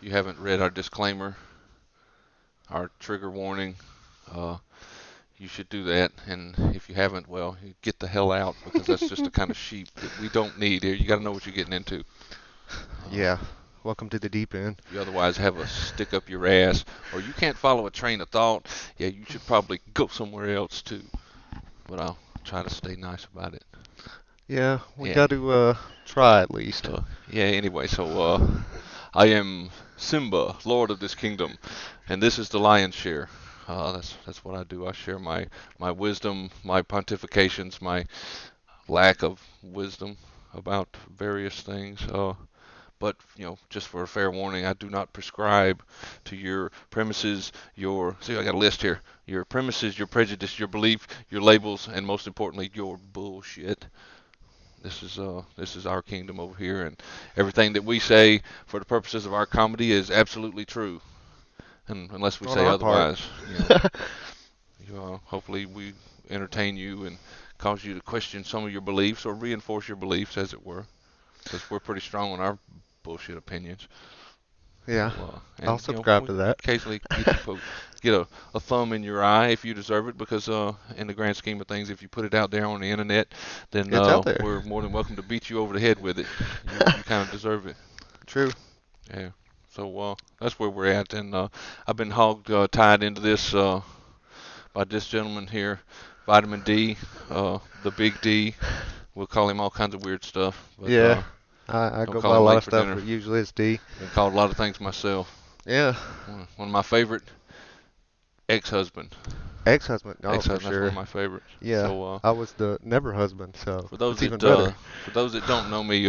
If you haven't read our disclaimer, our trigger warning, uh, you should do that. And if you haven't, well, you get the hell out because that's just the kind of sheep that we don't need here. You got to know what you're getting into. Uh, Yeah. Welcome to the deep end. if you otherwise have a stick up your ass or you can't follow a train of thought, yeah, you should probably go somewhere else too. But I'll try to stay nice about it. Yeah, we Yeah. got to try at least. Yeah. Anyway, so I am Simba, Lord of this kingdom, and this is the Lion's share. That's what I do. I share my wisdom, my pontifications, my lack of wisdom about various things. But just for a fair warning, I do not prescribe to your premises, your see, I got a list here. Your premises, your prejudice, your belief, your labels, and most importantly, your bullshit. This is our kingdom over here, and everything that we say for the purposes of our comedy is absolutely true, and unless we On say our part. otherwise, hopefully we entertain you and cause you to question some of your beliefs or reinforce your beliefs, as it were, because we're pretty strong on our bullshit opinions. Yeah, I'll And subscribe we to that. occasionally get a thumb in your eye if you deserve it, because in the grand scheme of things, if you put it out there on the internet, then It's out there. we're more than welcome to beat you over the head with it. You kind of deserve it. True. Yeah. So that's where we're at, and I've been hog tied into this by this gentleman here, Vitamin D, the Big D. We'll call him all kinds of weird stuff, but Yeah, I don't go call by a him lot late of for stuff, dinner. but usually it's D. Been called a lot of things myself. Yeah, One of my favorite, ex-husband. ex-husband. Oh, for Ex-husband, that's one of sure. my favorites. Yeah, So I was the never husband, so for those it's even that better. don't know me,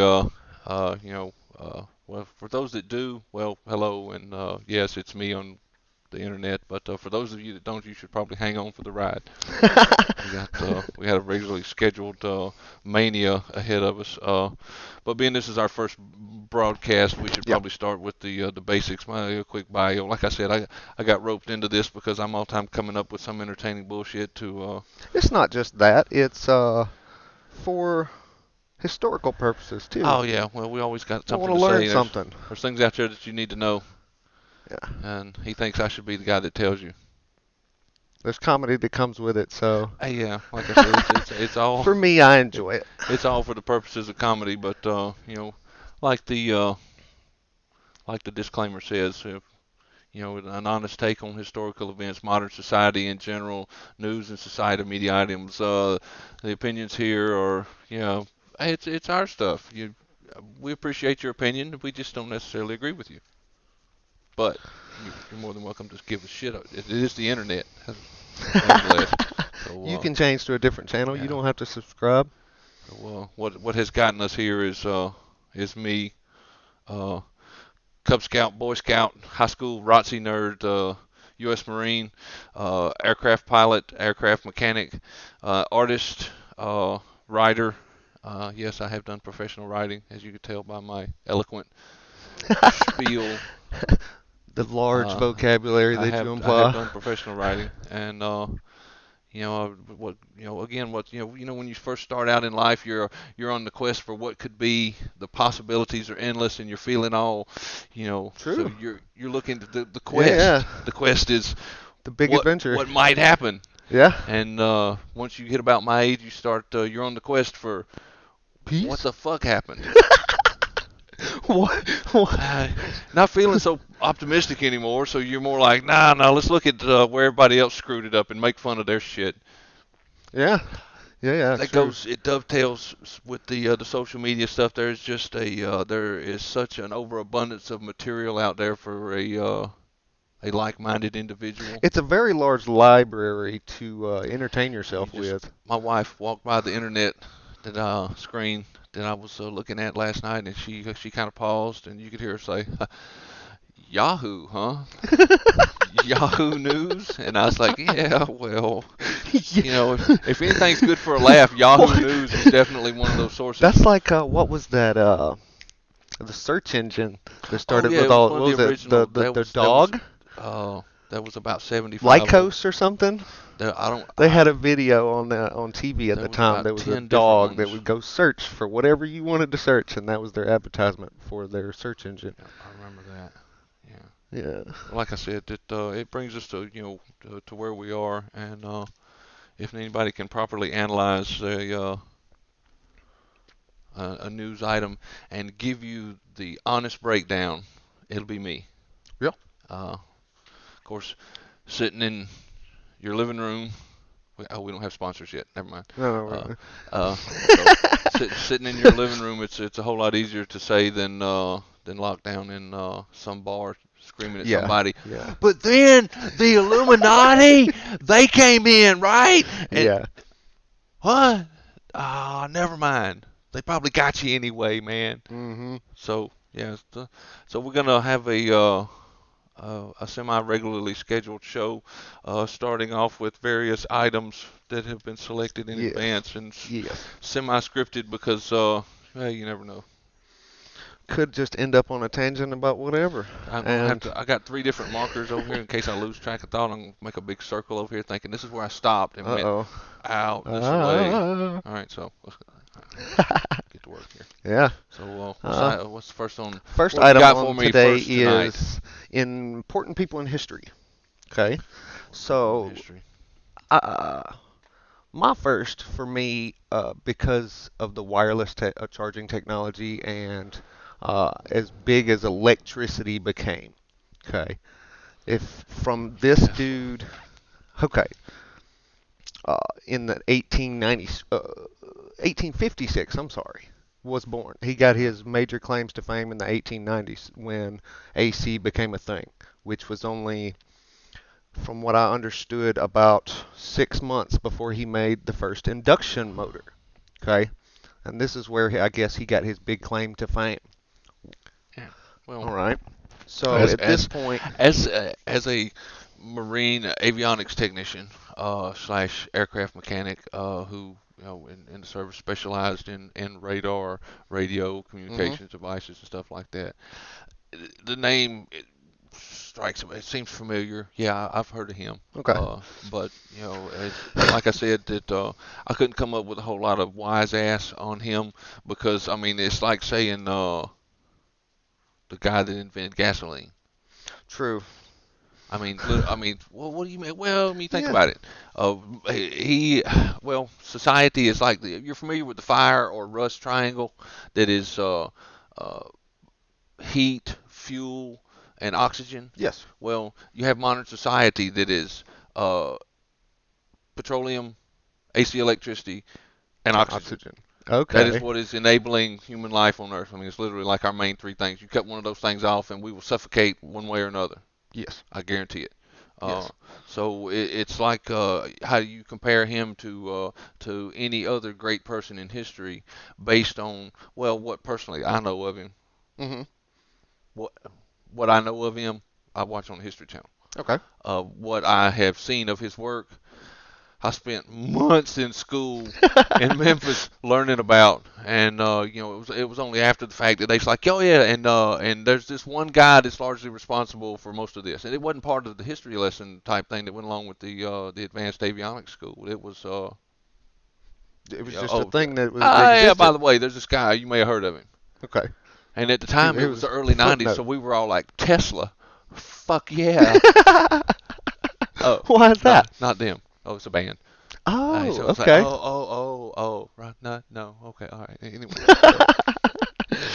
well, for those that do, well, hello, and yes, it's me on the internet. But for those of you that don't, you should probably hang on for the ride. We had a regularly scheduled mania ahead of us. But being this is our first broadcast, we should Yep. probably start with the basics. My quick bio. Like I said, I got roped into this because I'm all time coming up with some entertaining bullshit to. It's not just that. It's for historical purposes too. Oh yeah, well we always got I want something to to learn say. something. There's things out there that you need to know, Yeah. and he thinks I should be the guy that tells you. There's comedy that comes with it, so Hey, yeah, like I said, it's all for me, I enjoy it. it's all for the purposes of comedy. But like the disclaimer says, if, an honest take on historical events, modern society in general, news and society media items. The opinions here are, hey, it's our stuff. We appreciate your opinion. We just don't necessarily agree with you. But you're more than welcome to give a shit. It is the internet, nonetheless. So, You can change to a different channel. You yeah. don't have to subscribe. So, what has gotten us here is me, uh, Cub Scout, Boy Scout, high school ROTC nerd, U.S. Marine, aircraft pilot, aircraft mechanic, artist, writer. Yes, I have done professional writing, as you could tell by my eloquent spiel. The large Uh, vocabulary that you I have imply. done professional writing, and again, when you first start out in life, you're on the quest for what could be. The possibilities are endless, and you're feeling all, so True. you're looking to the Yeah, yeah. quest. The quest is The big what adventure. what might happen, Yeah. and once you hit about my age, you're on the quest for what Peace. the fuck happened. What? What? Not feeling so optimistic anymore, so you're more like, nah, nah, let's look at where everybody else screwed it up and make fun of their shit. Yeah. Yeah, yeah, true. It dovetails with the social media stuff. There is such an overabundance of material out there for a like-minded individual. It's a very large library to entertain You yourself just with. My wife walked by the internet screen that I was looking at last night, and she kind of paused, and you could hear her say, "Yahoo, huh? Yahoo News?" And I was like, "Yeah, well, if anything's good for a laugh, Yahoo What? News is definitely one of those sources." That's like what was that? The search engine that Oh started yeah, with it was all. one What of the was it? The original. the the dog, That was about 75 of them. Lycos or something. I don't. They had a video on TV at There the was time. about There was a 10 different dog that ones. would go search for whatever you wanted to search, and that was their advertisement for their search engine. Yeah, I remember that. Yeah. like I said, it brings us to to where we are, and if anybody can properly analyze a news item and give you the honest breakdown, it'll be me. Yeah. Of course, sitting in your living room. We don't have sponsors yet. Never mind. No, Uh, no, so sitting in your living room, it's a whole lot easier to say than locked down in some bar screaming at yeah. somebody. Yeah. But then the Illuminati, they came in, right? And Yeah. what? Ah, never mind. They probably got you anyway, man. Mhm. So yeah, so we're gonna have a semi-regularly scheduled show, starting off with various items that have been selected in Yes. advance and Yes. semi-scripted because, well, you never know. Could just end up on a tangent about whatever. I'm gonna have And to. I got three different markers over here in case I lose track of thought. I'm gonna make a big circle over here, thinking this is where I stopped and went uh-oh. out this way. Ah. All right, so let's get to work here. Yeah. So, Uh, what's the first on? First What have you item got for on me today first tonight? is important people in history. Okay. Important people in So, history. uh, my first for me, because of the wireless charging technology and as big as electricity became. Okay. If from this Tesla. dude, okay, in the 1890s, 1856, I'm sorry, was born. He got his major claims to fame in the 1890s when AC became a thing, which was only, from what I understood, about 6 months before he made the first induction motor. Okay, and this is where I guess he got his big claim to fame. Yeah. Well, All right. So as at this as point, as a marine avionics technician slash aircraft mechanic who in the service specialized in radar, radio hmm communications devices and stuff like that. The name strikes me. It seems familiar. Yeah, I've heard of him. okay, But like I said, that I couldn't come up with a whole lot of wise ass on him because I mean it's like saying the guy that invented gasoline. true. I mean, well, what do you mean? Well, let me think Yeah. about it. Well, society is like you're familiar with the fire or rust triangle, that is uh, heat, fuel, and oxygen. Yes. Well, you have modern society that is uh, petroleum, AC electricity, and And oxygen. oxygen. That is Okay. what is enabling human life on Earth. I mean, it's literally like our main three things. You cut one of those things off, and we will suffocate one way or another. Yes. I guarantee it. Uh, Yes. so it's like how do you compare him to any other great person in history based on well what personally I know of him. Mhm. What what I know of him, I watch on the History Channel. Okay. What I have seen of his work, I spent months in school in Memphis learning about, and it was only after the fact that they's like, oh yeah, and there's this one guy that's largely responsible for most of this, and it wasn't part of the history lesson type thing that went along with the advanced avionics school. It was It was yeah, just a oh thing that yeah, by existed. the way, there's this guy you may have heard of him, Okay. and at the He, time he it was was the early '90s, footnote. so we were all like Tesla, fuck yeah. Oh, Why is that? not them. Oh, it's a band. Oh, So it's like, okay. right, no, okay, all right. Anyway, so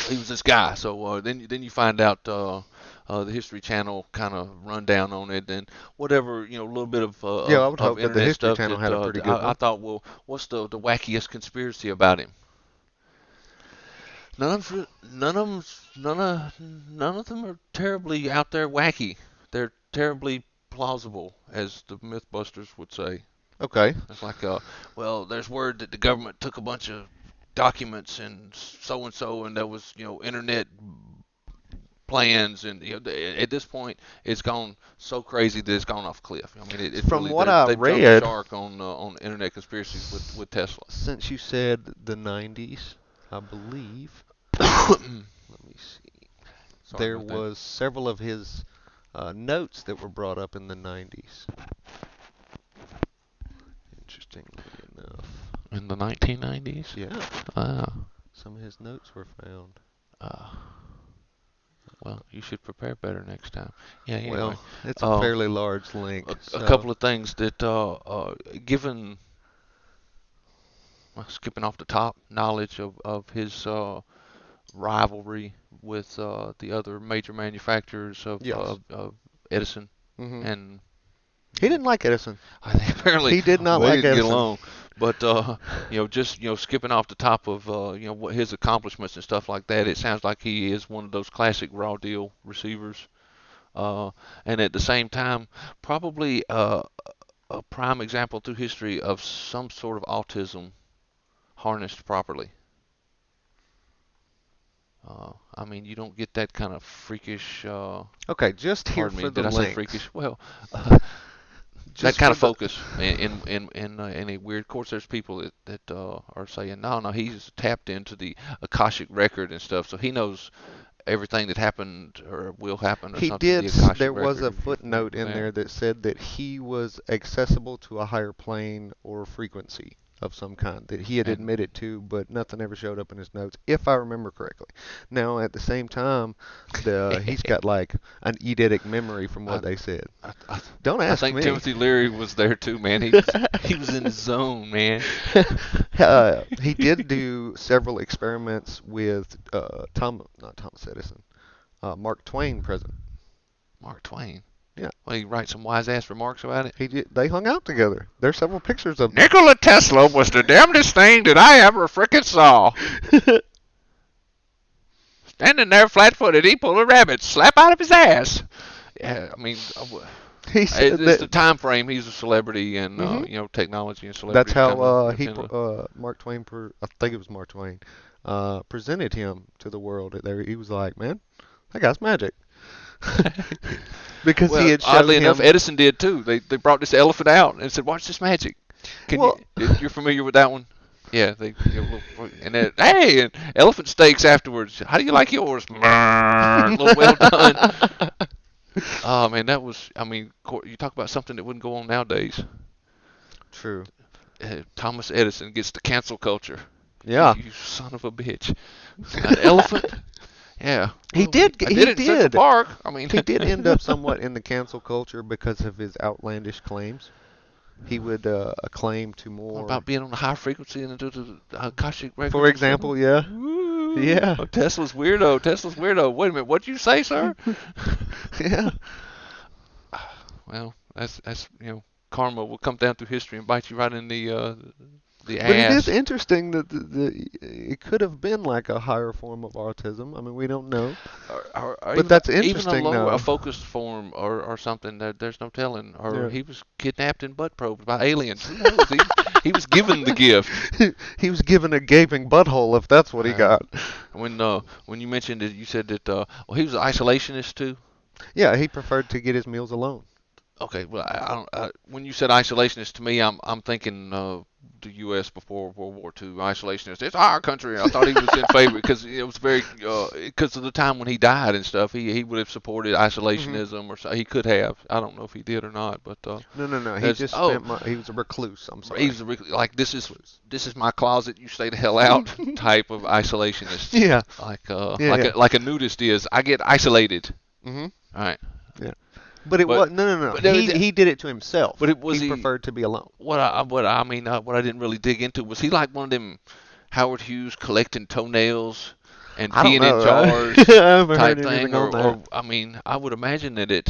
he was this guy. So then you find out the History Channel kind of rundown on it and whatever a little bit Yeah, I would of hope that the internet History stuff Channel that had a pretty good I one. thought, well, what's the wackiest conspiracy about him? None of them are terribly out there wacky. They're terribly plausible, as the MythBusters would say. Okay. It's like, well, there's word that the government took a bunch of documents and so, and there was, internet plans, and at this point, it's gone so crazy that it's gone off a cliff. I mean, it From really what I they've jumped the read, shark on internet conspiracies with Tesla. since you said the 90s, I believe, let me see, Sorry there about that. was several of his notes that were brought up in the 90s. Interestingly enough. In the 1990s. Yeah, Ah, some of his notes were found. uh, Well, you should prepare better next time. Yeah. Anyway, Well, it's a uh, fairly large link, a so couple of things that, given skipping off the top, knowledge of his rivalry with the other major manufacturers yes. of Edison, Hmm. and He didn't like Edison. I think apparently He did not they like didn't get Edison. along. But just skipping off the top of what his accomplishments and stuff like that, it sounds like he is one of those classic raw deal receivers. And at the same time, probably a prime example through history of some sort of autism harnessed properly. I mean, you don't get that kind of freakish. Okay, just here Pardon me, for the did I say links. freakish? Well, that Just kind for of the focus in a weird. Of course, there's people that are saying no, he's tapped into the Akashic record and stuff, so he knows everything that happened or will happen or He something. The did. Akashic There was record, a if you're familiar footnote with in that. there that said that he was accessible to a higher plane or frequency of some kind that he had And admitted to, but nothing ever showed up in his notes, if I remember correctly. Now, at the same time, he's got like an eidetic memory from I, what they said. I Don't I ask think me. Timothy Leary was there too, man. He was in his zone, man. He did do several experiments with not Thomas Edison, Mark Twain, president. Mark Twain. Yeah. Well, he write some wise ass remarks about it. He did. They hung out together. There's several pictures of them. Nikola Tesla was the damnedest thing that I ever frickin' saw. Standing there flat-footed, he pulled a rabbit slap out of his ass. Yeah, I mean, He said it's the that. time frame. He's a celebrity, and Hmm. technology and That's celebrity how kind of Mark Twain. I think it was Mark Twain. Presented him to the world. There, he was like, "Man, that guy's magic," because he Well, had shown oddly enough, him. Edison did too. They brought this elephant out and said, "Watch this magic." Can Well, you're familiar with that one? Yeah, and then hey, and elephant steaks afterwards. How do you like yours? Well done. Oh man, that was. I mean, you talk about something that wouldn't go on nowadays. true. Thomas Edison gets the cancel culture. Yeah, You son of a bitch. An elephant? Yeah. he Well, did. I He did it in Central did. Park. I mean, He did end up somewhat in the cancel culture because of his outlandish claims. He would claim to what more. about being on a high frequency and into the Akashic For records and stuff? example, yeah, Woo! yeah, Oh, Tesla's weirdo. Tesla's weirdo. Wait a minute. What'd you say, sir? yeah. Well, that's karma will come down through history and bite you right in the But it is ass. interesting that it could have been like a higher form of autism. I mean, we don't know. Or But that's even a interesting, lower, a though. focused form or something that there's no telling. Or Yeah. he was kidnapped and butt probed by aliens. Who knows? He was given the gift. He was given a gaping butthole, if that's what he Wow. got. When you mentioned it, you said that well, he was an isolationist too. Yeah, he preferred to get his meals alone. Okay, well, I don't. When you said isolationist to me, I'm thinking the U.S. before World War II. Isolationist. It's our country. I thought he was in favor because it was very because of the time when he died and stuff. He would have supported Hmm. isolationism or so. He could have. I don't know if he did or not, but No, no, no. He there's just spent. He was a recluse. I'm he sorry. was like Recluse. this is my closet. You stay the hell out type of isolationist. Yeah. Yeah. Yeah. Like a nudist is. I get isolated. Hmm. All right, Yeah. But it but was no, no, no. but He did it to himself. but it was He he. preferred to be alone. What I didn't really dig into was he like one of them Howard Hughes collecting toenails and I don't peeing in know. jars I haven't heard type anything thing, on that. or I mean, I would imagine that at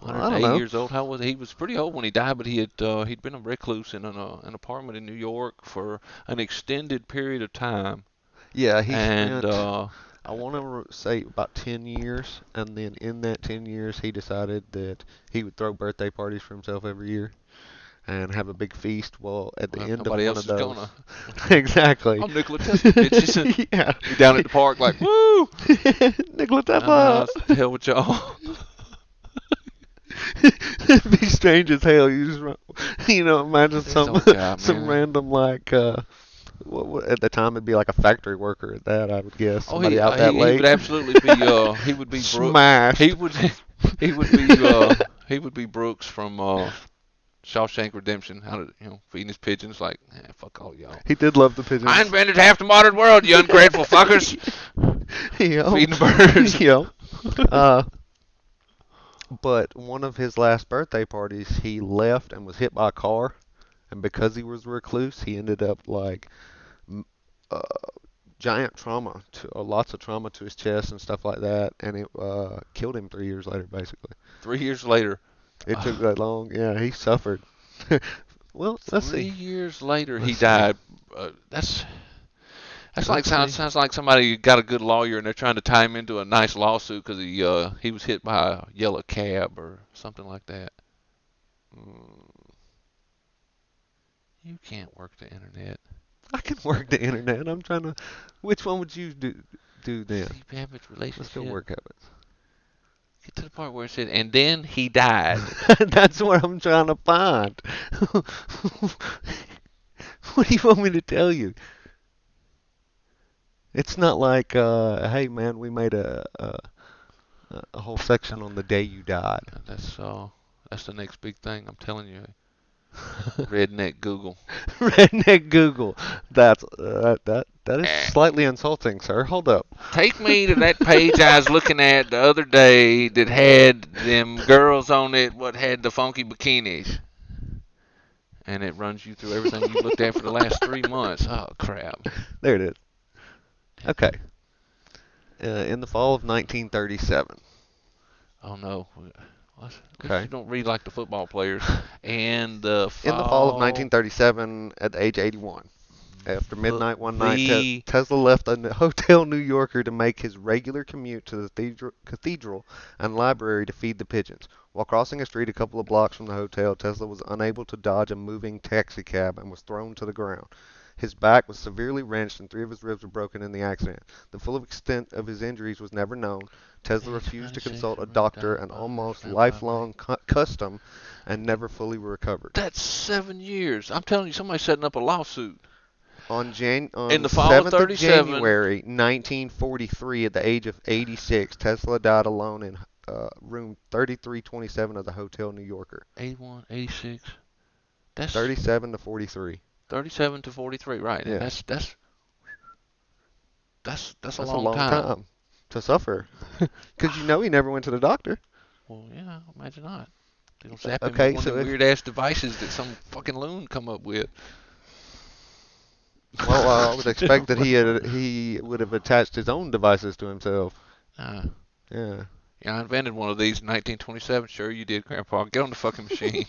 Well, I don't 108 know. years old, how was he? He was pretty old when he died, but he'd been a recluse in an apartment in New York for an extended period of time, Yeah, he and spent. I want to say about 10 years, and then in that 10 years, he decided that he would throw birthday parties for himself every year and have a big feast. Well, at the well, end of nobody one else of is those, gonna. exactly. I'm Nikola Tesla, bitches. Yeah. You down at the park like, woo! Nikola Tesla. The hell with y'all. It'd be strange as hell. You just, imagine This some old guy, some man. random like at the time it'd be like a factory worker at that. I would guess Oh, somebody out that he would late. absolutely be he would be Brooks. Smashed. He would he would be Brooks from Shawshank Redemption, how to, feeding his pigeons, like, fuck all y'all. He did love the I pigeons. invented half the modern world, you ungrateful fuckers. Yo, Feeding birds. yo. Uh, but one of his last birthday parties, he left and was hit by a car, and because he was recluse, he ended up like uh, giant trauma, lots of trauma to his chest and stuff like that, and it killed him 3 years later, basically. 3 years later. It took that long. Yeah, he suffered. Well, let's Three see. years later, he Let's see. died. That's like Let's see. sounds like somebody got a good lawyer and they're trying to tie him into a nice lawsuit because he was hit by a yellow cab or something like that. Mm, You can't work the internet. I can work the internet. I'm trying to. Which one would you do then? Sleep habits, Let's go relationship. work habits. Get to the part where it said, and then he died. That's what I'm trying to find. What do you want me to tell you? It's not like, hey man, we made a whole section on the day you died. That's the next big thing. I'm telling you, redneck Google. Redneck Google. That is Eh. slightly insulting, sir. Hold up. Take me to that page I was looking at the other day that had them girls on it what had the funky bikinis. And it runs you through everything you looked at for the last 3 months. Oh, crap. There it is. Okay. In the fall of 1937. Oh, no. What? Okay. You don't read like the football players. And In the fall of 1937, at the age of 81, after midnight one night, Tesla left a hotel New Yorker to make his regular commute to the cathedral and library to feed the pigeons. While crossing a street a couple of blocks from the hotel, Tesla was unable to dodge a moving taxicab and was thrown to the ground. His back was severely wrenched and 3 of his ribs were broken in the accident. The full extent of his injuries was never known. Tesla refused to consult a doctor, an almost lifelong custom, and never fully recovered. That's 7 years. I'm telling you, somebody's setting up a lawsuit. On In the the fall of 7th of 37, January 1943, at the age of 86, Tesla died alone in room 3327 of the Hotel New Yorker. 81, 86. That's 37 to 43. 37 to 43, right? And Yeah. that's a That's a long long time to suffer. Because you know he never went to the doctor. Well, yeah, imagine not. They'll zap him Okay, with one so of the weird ass devices that some fucking loon come up with. well, I would expect that he would have attached his own devices to himself. Uh, Yeah. yeah, I invented one of these in 1927. Sure, you did, Grandpa. Get on the fucking machine.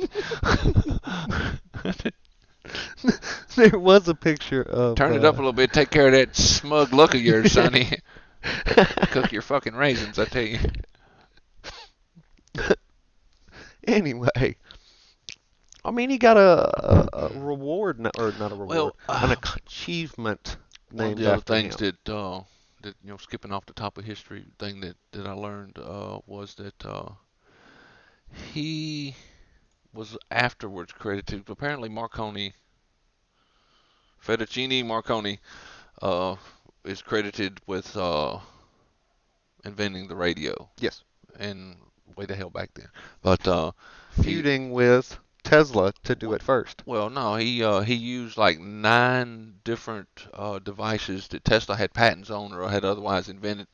There was a picture of. Turn it up a little bit. Take care of that smug look of yours, Sonny. Cook your fucking raisins, I tell you. Anyway, I mean, he got a reward, or not a reward, Well, an achievement one of named the other after things him. that skipping off the top of history thing that I learned was that he was afterwards credited. Apparently, Fettuccine Marconi, uh, is credited with inventing the radio, Yes. and way the hell back then. But he Feuding with Tesla to do it first. well, no, he used like 9 different devices that Tesla had patents on or had otherwise invented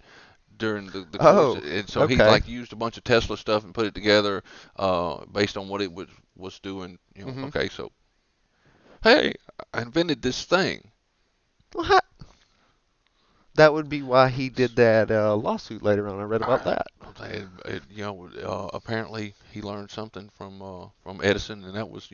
during the course, Oh, and so he okay. like used a bunch of Tesla stuff and put it together based on what it was doing. Hmm. Okay, so hey, I invented this thing. Well, that would be why he did that lawsuit later on. I read about I, that. apparently he learned something from Edison, and that was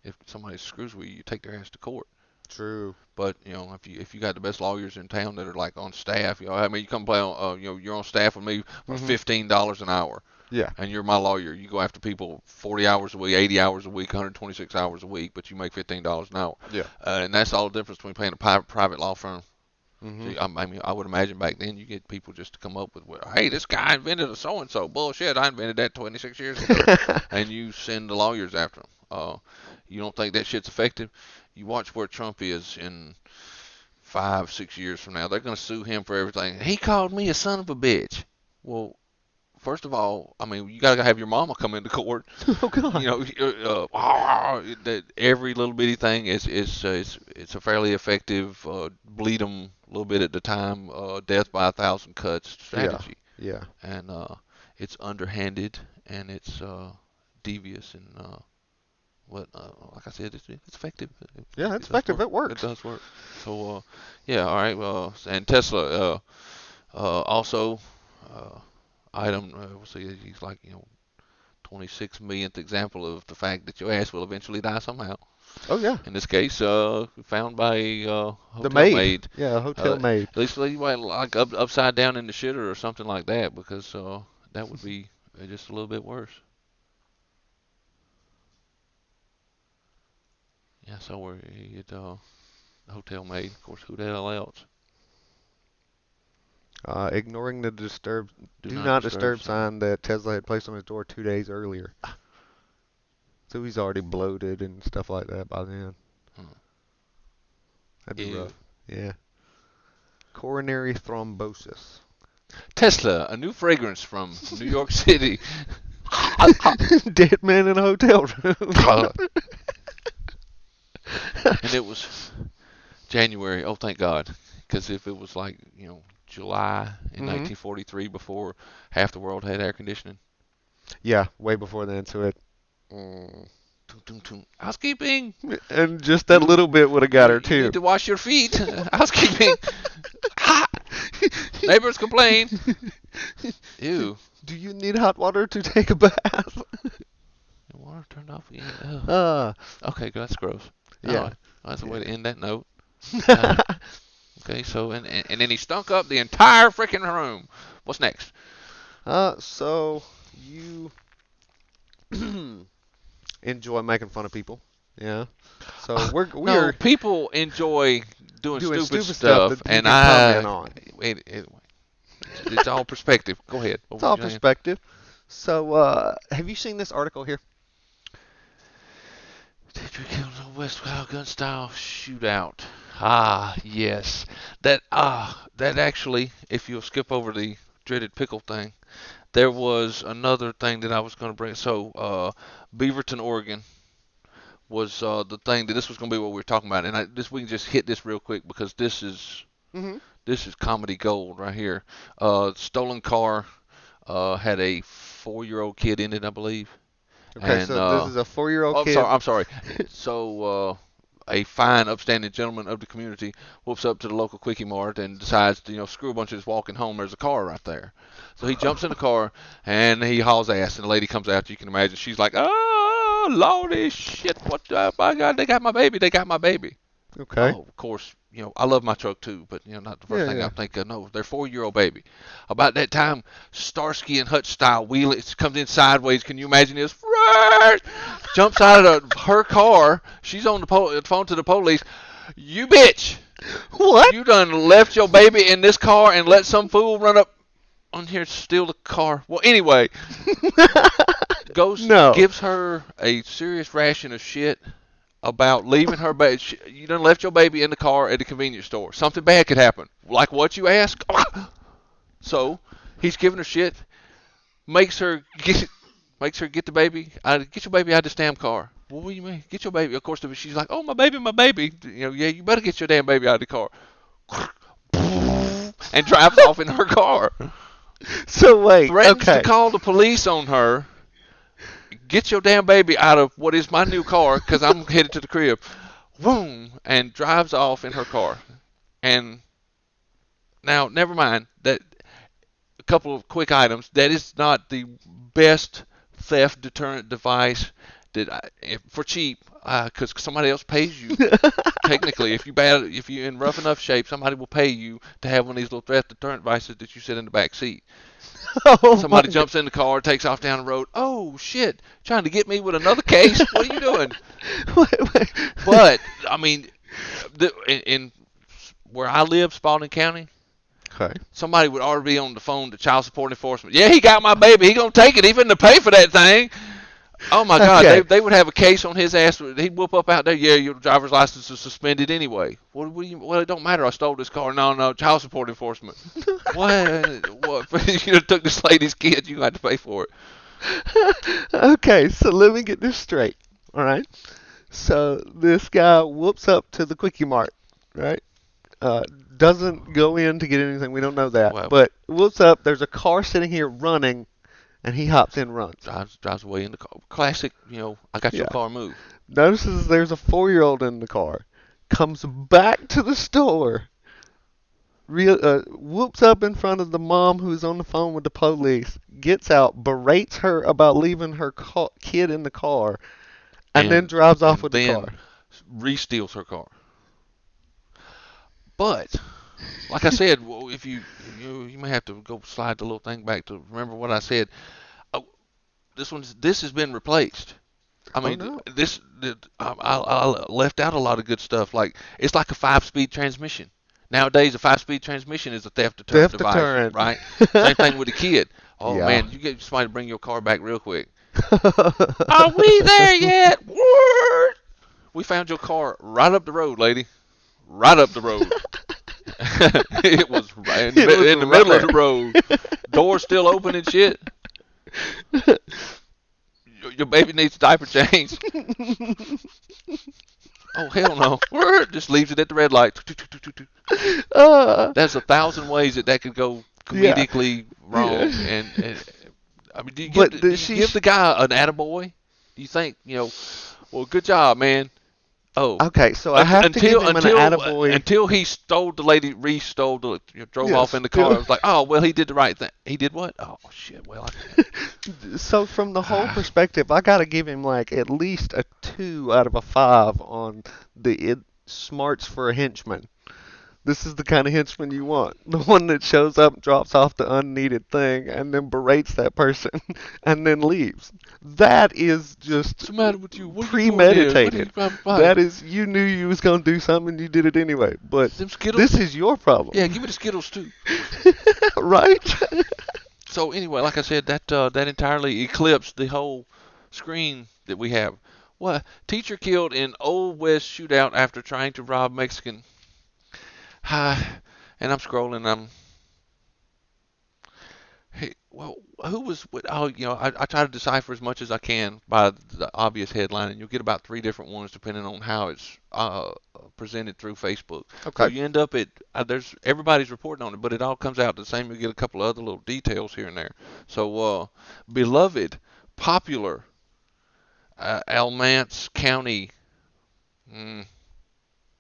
if somebody screws with you, you take their ass to court. True. But if you got the best lawyers in town that are like on staff, I mean, you come play on, you're on staff with me for Hmm. $15 an hour, Yeah. and you're my lawyer. You go after people 40 hours a week, 80 hours a week, 126 hours a week, but you make $15 an hour, Yeah. and that's all the difference between paying a private law firm. Hmm. See, I mean, I would imagine back then you get people just to come up with, well, hey, this guy invented a so and so. Bullshit, I invented that 26 years ago, and you send the lawyers after them. You don't think that shit's effective? You watch where Trump is in 5, 6 years from now. They're gonna sue him for everything. He called me a son of a bitch. Well, first of all, I mean, you gotta have your mama come into court. Oh God. You know, that every little bitty thing is it's a fairly effective bleed them a little bit at a time, death by a thousand cuts Yeah. strategy, Yeah. and it's underhanded and it's devious and what like I said, it's effective. Yeah, it's It does effective. work. It It works. does work. So yeah, all right. And Tesla also item. We'll see. He's like 26 millionth example of the fact that your ass will eventually die somehow. Oh yeah. In this case, found by a The hotel maid. maid. Yeah, a hotel maid. At least you might like upside down in the shitter or something like that, because that would be just a little bit worse. Yeah, so we're at hotel maid. Of course, who the hell else? Ignoring the Do do not not disturb disturb sign. sign that Tesla had placed on his door 2 days earlier. So he's already bloated and stuff like that by then. Hmm. That'd be Ew. rough. Yeah. Coronary thrombosis. Tesla, a new fragrance from New York City. Dead man in a hotel room. And it was January. Oh, thank God. Because if it was like, July in 1943 before half the world had air conditioning. Yeah, way before then. So it. Mm. Tum, tum, tum. Housekeeping. And just that little bit would have got her You too. need to wash your feet. Housekeeping. Ha! Neighbors complain. Ew. Do you need hot water to take a bath? The water turned off again. Ugh. Okay, that's gross. Yeah. All right. That's a way to end that note. Uh, okay, so and then he stunk up the entire freaking room. What's next? So you enjoy making fun of people. Yeah. So we No, are people enjoy doing doing stupid stupid stuff, stuff that you and can comment on. it's all perspective. Go ahead. What It's were all you saying? perspective. So have you seen this article here? Did we kill the West gun style shootout? Ah, yes. That actually, if you'll skip over the dreaded pickle thing, there was another thing that I was going to bring. So, Beaverton, Oregon was the thing that this was going to be what we were talking about, and we can just hit this real quick because Mm-hmm. this is comedy gold right here. Stolen car had a 4-year-old kid in it, I believe. Okay, And so this is a 4-year-old oh, kid. I'm sorry. So a fine, upstanding gentleman of the community whoops up to the local quickie mart and decides to, screw a bunch of us walking home. There's a car right there. So he jumps in the car and he hauls ass. And the lady comes out. You can imagine. She's like, "Oh, lordy shit! What? My God, they got my baby! They got my baby!" Okay. Oh, of course, I love my truck too, but not the first Yeah, thing I yeah. think of. No, their 4-year-old baby. About that time, Starsky and Hutch style wheeling comes in sideways. Can you imagine this? Jumps out of her car. She's on the phone to the police. You bitch! What? You done left your baby in this car and let some fool run up on here to steal the car. Well, anyway, No. gives her a serious ration of shit about leaving her baby. You done left your baby in the car at the convenience store. Something bad could happen. Like what you ask? So he's giving her shit, makes her get the baby. Get your baby out of this damn car. Well, what do you mean? Get your baby. Of course, she's like, "Oh, my baby, my baby." Yeah, you better get your damn baby out of the car. And drives off in her car. So wait. Threatens Okay. to call the police on her. Get your damn baby out of what is my new car because I'm headed to the crib. Boom, and drives off in her car. And now, never mind that. A couple of quick items. That is not the best theft deterrent device for cheap, because somebody else pays you. Technically, if you're in rough enough shape, somebody will pay you to have one of these little theft deterrent devices that you sit in the back seat. Oh Somebody my jumps in the car, takes off down the road. Oh shit! Trying to get me with another case? What are you doing? wait. But I mean, in where I live, Spalding County, Okay. somebody would already be on the phone to child support enforcement. Yeah, he got my baby. He gonna take it. He finna pay for that thing. Oh my God, Okay. they would have a case on his ass. He'd whoop up out there. Yeah, your driver's license is suspended anyway. Well, it don't matter. I stole this car. No, no, child support enforcement. What? What? You took this lady's kid. You had to pay for it. Okay, so let me get this straight. All right. So this guy whoops up to the Quickie Mart, right? Uh, doesn't go in to get anything. We don't know that. Well, But whoops up. There's a car sitting here running, and he hops in, runs. drives away in the car. Classic. I got your Yeah. car move. Notices there's a 4-year-old in the car. Comes back to the store. Whoops up in front of the mom who's on the phone with the police. Gets out, berates her about leaving her kid in the car, and then and drives off and with the car. then re-steals her car. But like I said, well, if you may have to go slide the little thing back to remember what I said. Oh, this has been replaced. I Oh mean, no. I left out a lot of good stuff. Like it's like a 5-speed transmission. Nowadays, a 5-speed transmission is a theft deterrent Theft device, deterrent. right? Same thing with the kid. Oh Yeah. man, you get somebody to bring your car back real quick. Are we there yet? What? We found your car right up the road, lady. Right up the road. It was right It was in the middle of right. the road. Door still open and shit. Your baby needs a diaper change. Oh hell no! Just leaves it at the red light. There's 1,000 ways that could go Yeah. comedically wrong. Yeah. And I mean, But do you she. give the guy an attaboy? Do you think well, good job, man. Oh, Okay, so I have to give him an attaboy. until he stole the lady, re-stole the, drove off Yes. in the car. I was like, oh well, he did the right thing. He did what? Oh shit. Well, So from the whole perspective, I gotta give him like at least a 2 out of a 5 on the smarts for a henchman. This is the kind of henchman you want. The one that shows up, drops off the unneeded thing, and then berates that person, and then leaves. That is just what's the matter with you? What are you doing here? What are you premeditated. trying to fight? That is, you knew you was gonna do something, and you did it anyway. But Them Skittles? this is your problem. Yeah, give me the Skittles too. Right? So anyway, like I said, that entirely eclipsed the whole screen that we have. What? Teacher killed in Old West shootout after trying to rob Mexican. Hi, and I'm scrolling. Hey, well, who was? Oh, I try to decipher as much as I can by the obvious headline, and you'll get about 3 different ones depending on how it's presented through Facebook. So Okay. you end up at there's everybody's reporting on it, but it all comes out the same. You get a couple of other little details here and there. So beloved, popular Alamance County mm,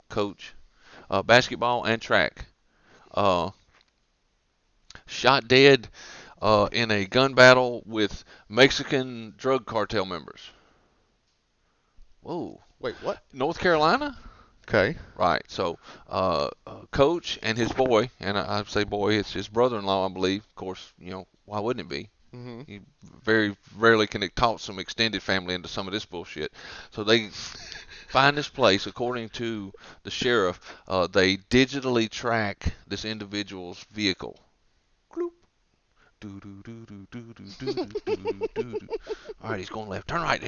coach, basketball and track, uh, shot dead in a gun battle with Mexican drug cartel members. Whoa. Wait, what? North Carolina? Okay. Right. So, coach and his boy, and I say boy, it's his brother-in-law, I believe. Of course, why wouldn't it be? Hmm. You very rarely can talk some extended family into some of this bullshit. So they find this place. According to the sheriff, they digitally track this individual's vehicle. Gloop. Do do do do do do do do do do. All right, he's going left. Turn right.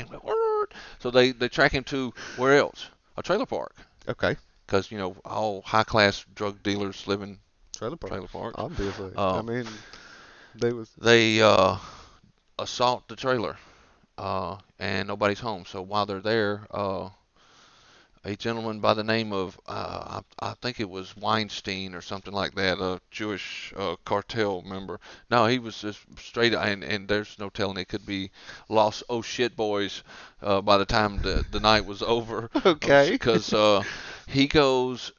So they track him to where else? A trailer park. Okay. Because all high class drug dealers live in Trailer park. trailer parks. Obviously. I Uh, mean, they was. they assault the trailer, and nobody's home. So while they're there, a gentleman by the name of I think it was Weinstein or something like that, a Jewish cartel member. No, he was just straight, and there's no telling, it could be lost oh shit boys by the time the night was over. Okay. Because he goes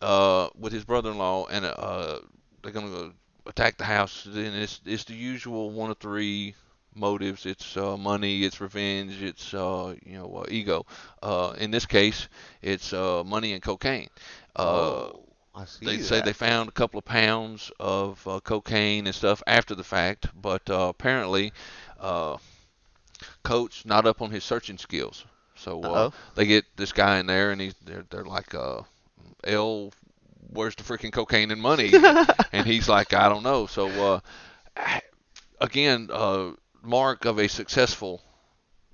with his brother-in-law, and they're gonna go attack the house. And it's the usual one of 3 motives. It's money, it's revenge, it's ego. In this case, it's money and cocaine. Uh, Oh, I see they say they that. found a couple of pounds of cocaine and stuff after the fact, but apparently, Coach not up on his searching skills. So Uh-oh. they get this guy in there, and they're like, L, where's the freaking cocaine and money? And he's like, I don't know. So again, mark of a successful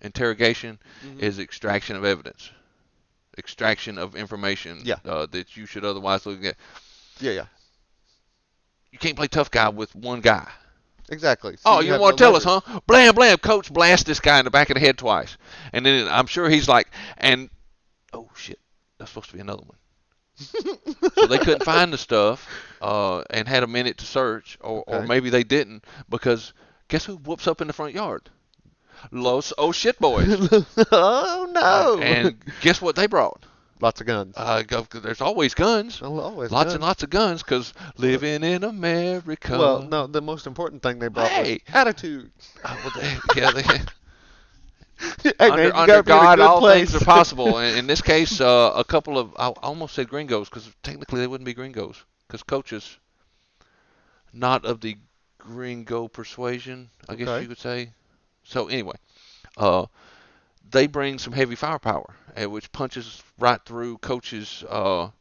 interrogation Hmm. is extraction of evidence, extraction of information Yeah. that you should otherwise look at. Yeah. Yeah. You can't play tough guy with one guy. Exactly. So Oh, you you don't have no want to tell us, leverage. huh? Blam, blam. Coach blast this guy in the back of the head twice. And then I'm sure he's like, and, oh, shit, that's supposed to be another one. So they couldn't find the stuff and had a minute to search, or Okay. maybe they didn't, because guess who whoops up in the front yard? The- Los Oh Shit Boys. oh no! And guess what they brought? Lots of guns. There's always guns. Oh, always Lots and guns. lots of guns, because Well, living in well, America. no. The most important thing they brought was Hey! attitude. Well, yeah, Hey man, you under gotta be in a God, good all place. things are possible. In this case, a couple of, I almost said gringos, because technically they wouldn't be gringos, because coaches not of the gringo persuasion, I guess Okay. you could say. So anyway, uh, they bring some heavy firepower, which punches right through coaches' pistol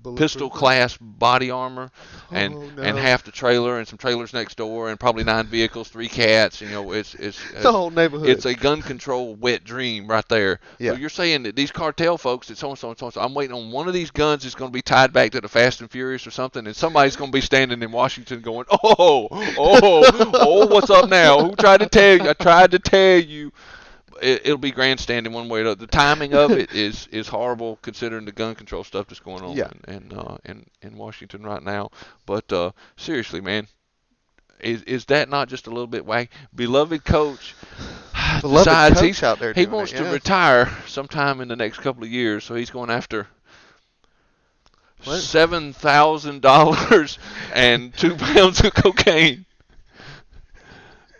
Bulletproof vest. class body armor, and Oh and no. half the trailer and some trailers next door and probably 9 vehicles, 3 cats. The whole neighborhood. It's a gun control wet dream right there. So Yeah. you're saying that these cartel folks, that so and so and so and so, I'm waiting on one of these guns that's going to be tied back to the Fast and Furious or something, and somebody's going to be standing in Washington going, oh, what's up now? Who tried to tell you? I tried to tell you. It'll be grandstanding one way or the other. The timing of it is horrible considering the gun control stuff that's going on Yeah. in Washington right now. But seriously, man, is that not just a little bit wacky? Beloved coach Beloved decides coach out there he doing it. wants to Yes. retire sometime in the next couple of years, so he's going after What? $7,000 and 2 pounds of cocaine.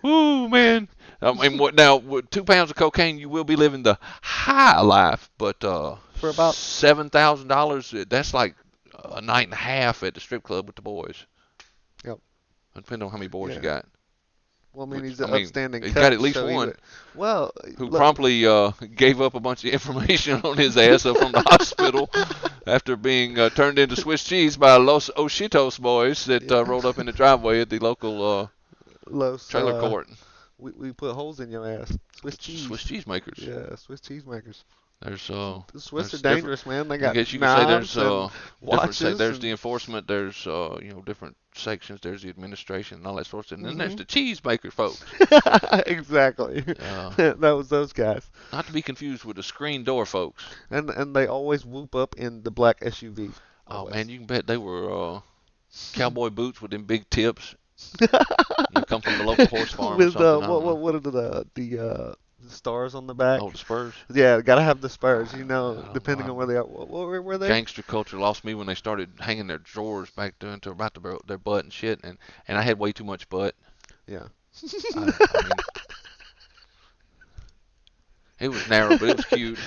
Woo, man. I mean, now with 2 pounds of cocaine, you will be living the high life, but For about. $7,000, that's like a night and a half at the strip club with the boys. Yep. Depending on how many boys you Yeah. got. Well, I mean, Which he's I an mean, upstanding he's coach, got at least so he one would. Well, who look. promptly gave up a bunch of information on his ass up from the hospital after being turned into Swiss cheese by Los Oshitos boys that Yeah. rolled up in the driveway at the local Los. trailer court. We put holes in your ass. Swiss cheese. Swiss cheese makers. Yeah, Swiss cheese makers. There's The Swiss are different. dangerous, man. They I got guess you could say there's knives and different. watches There's the and. enforcement. There's different sections. There's the administration and all that sort of stuff. And then there's Hmm. the cheese maker folks. Exactly. Uh, That was those guys. Not to be confused with the screen door folks. And they always whoop up in the black SUV. Oh Always. man, you can bet they were cowboy boots with them big tips. You come from the local horse farm or With something. I don't know. what are the stars on the back? Oh, the Spurs. Yeah, gotta have the spurs. Oh, Depending on where they are. Where were they? Gangster culture lost me when they started hanging their drawers back down to about their butt and shit, and I had way too much butt. Yeah. I mean, it was narrow, but it was cute.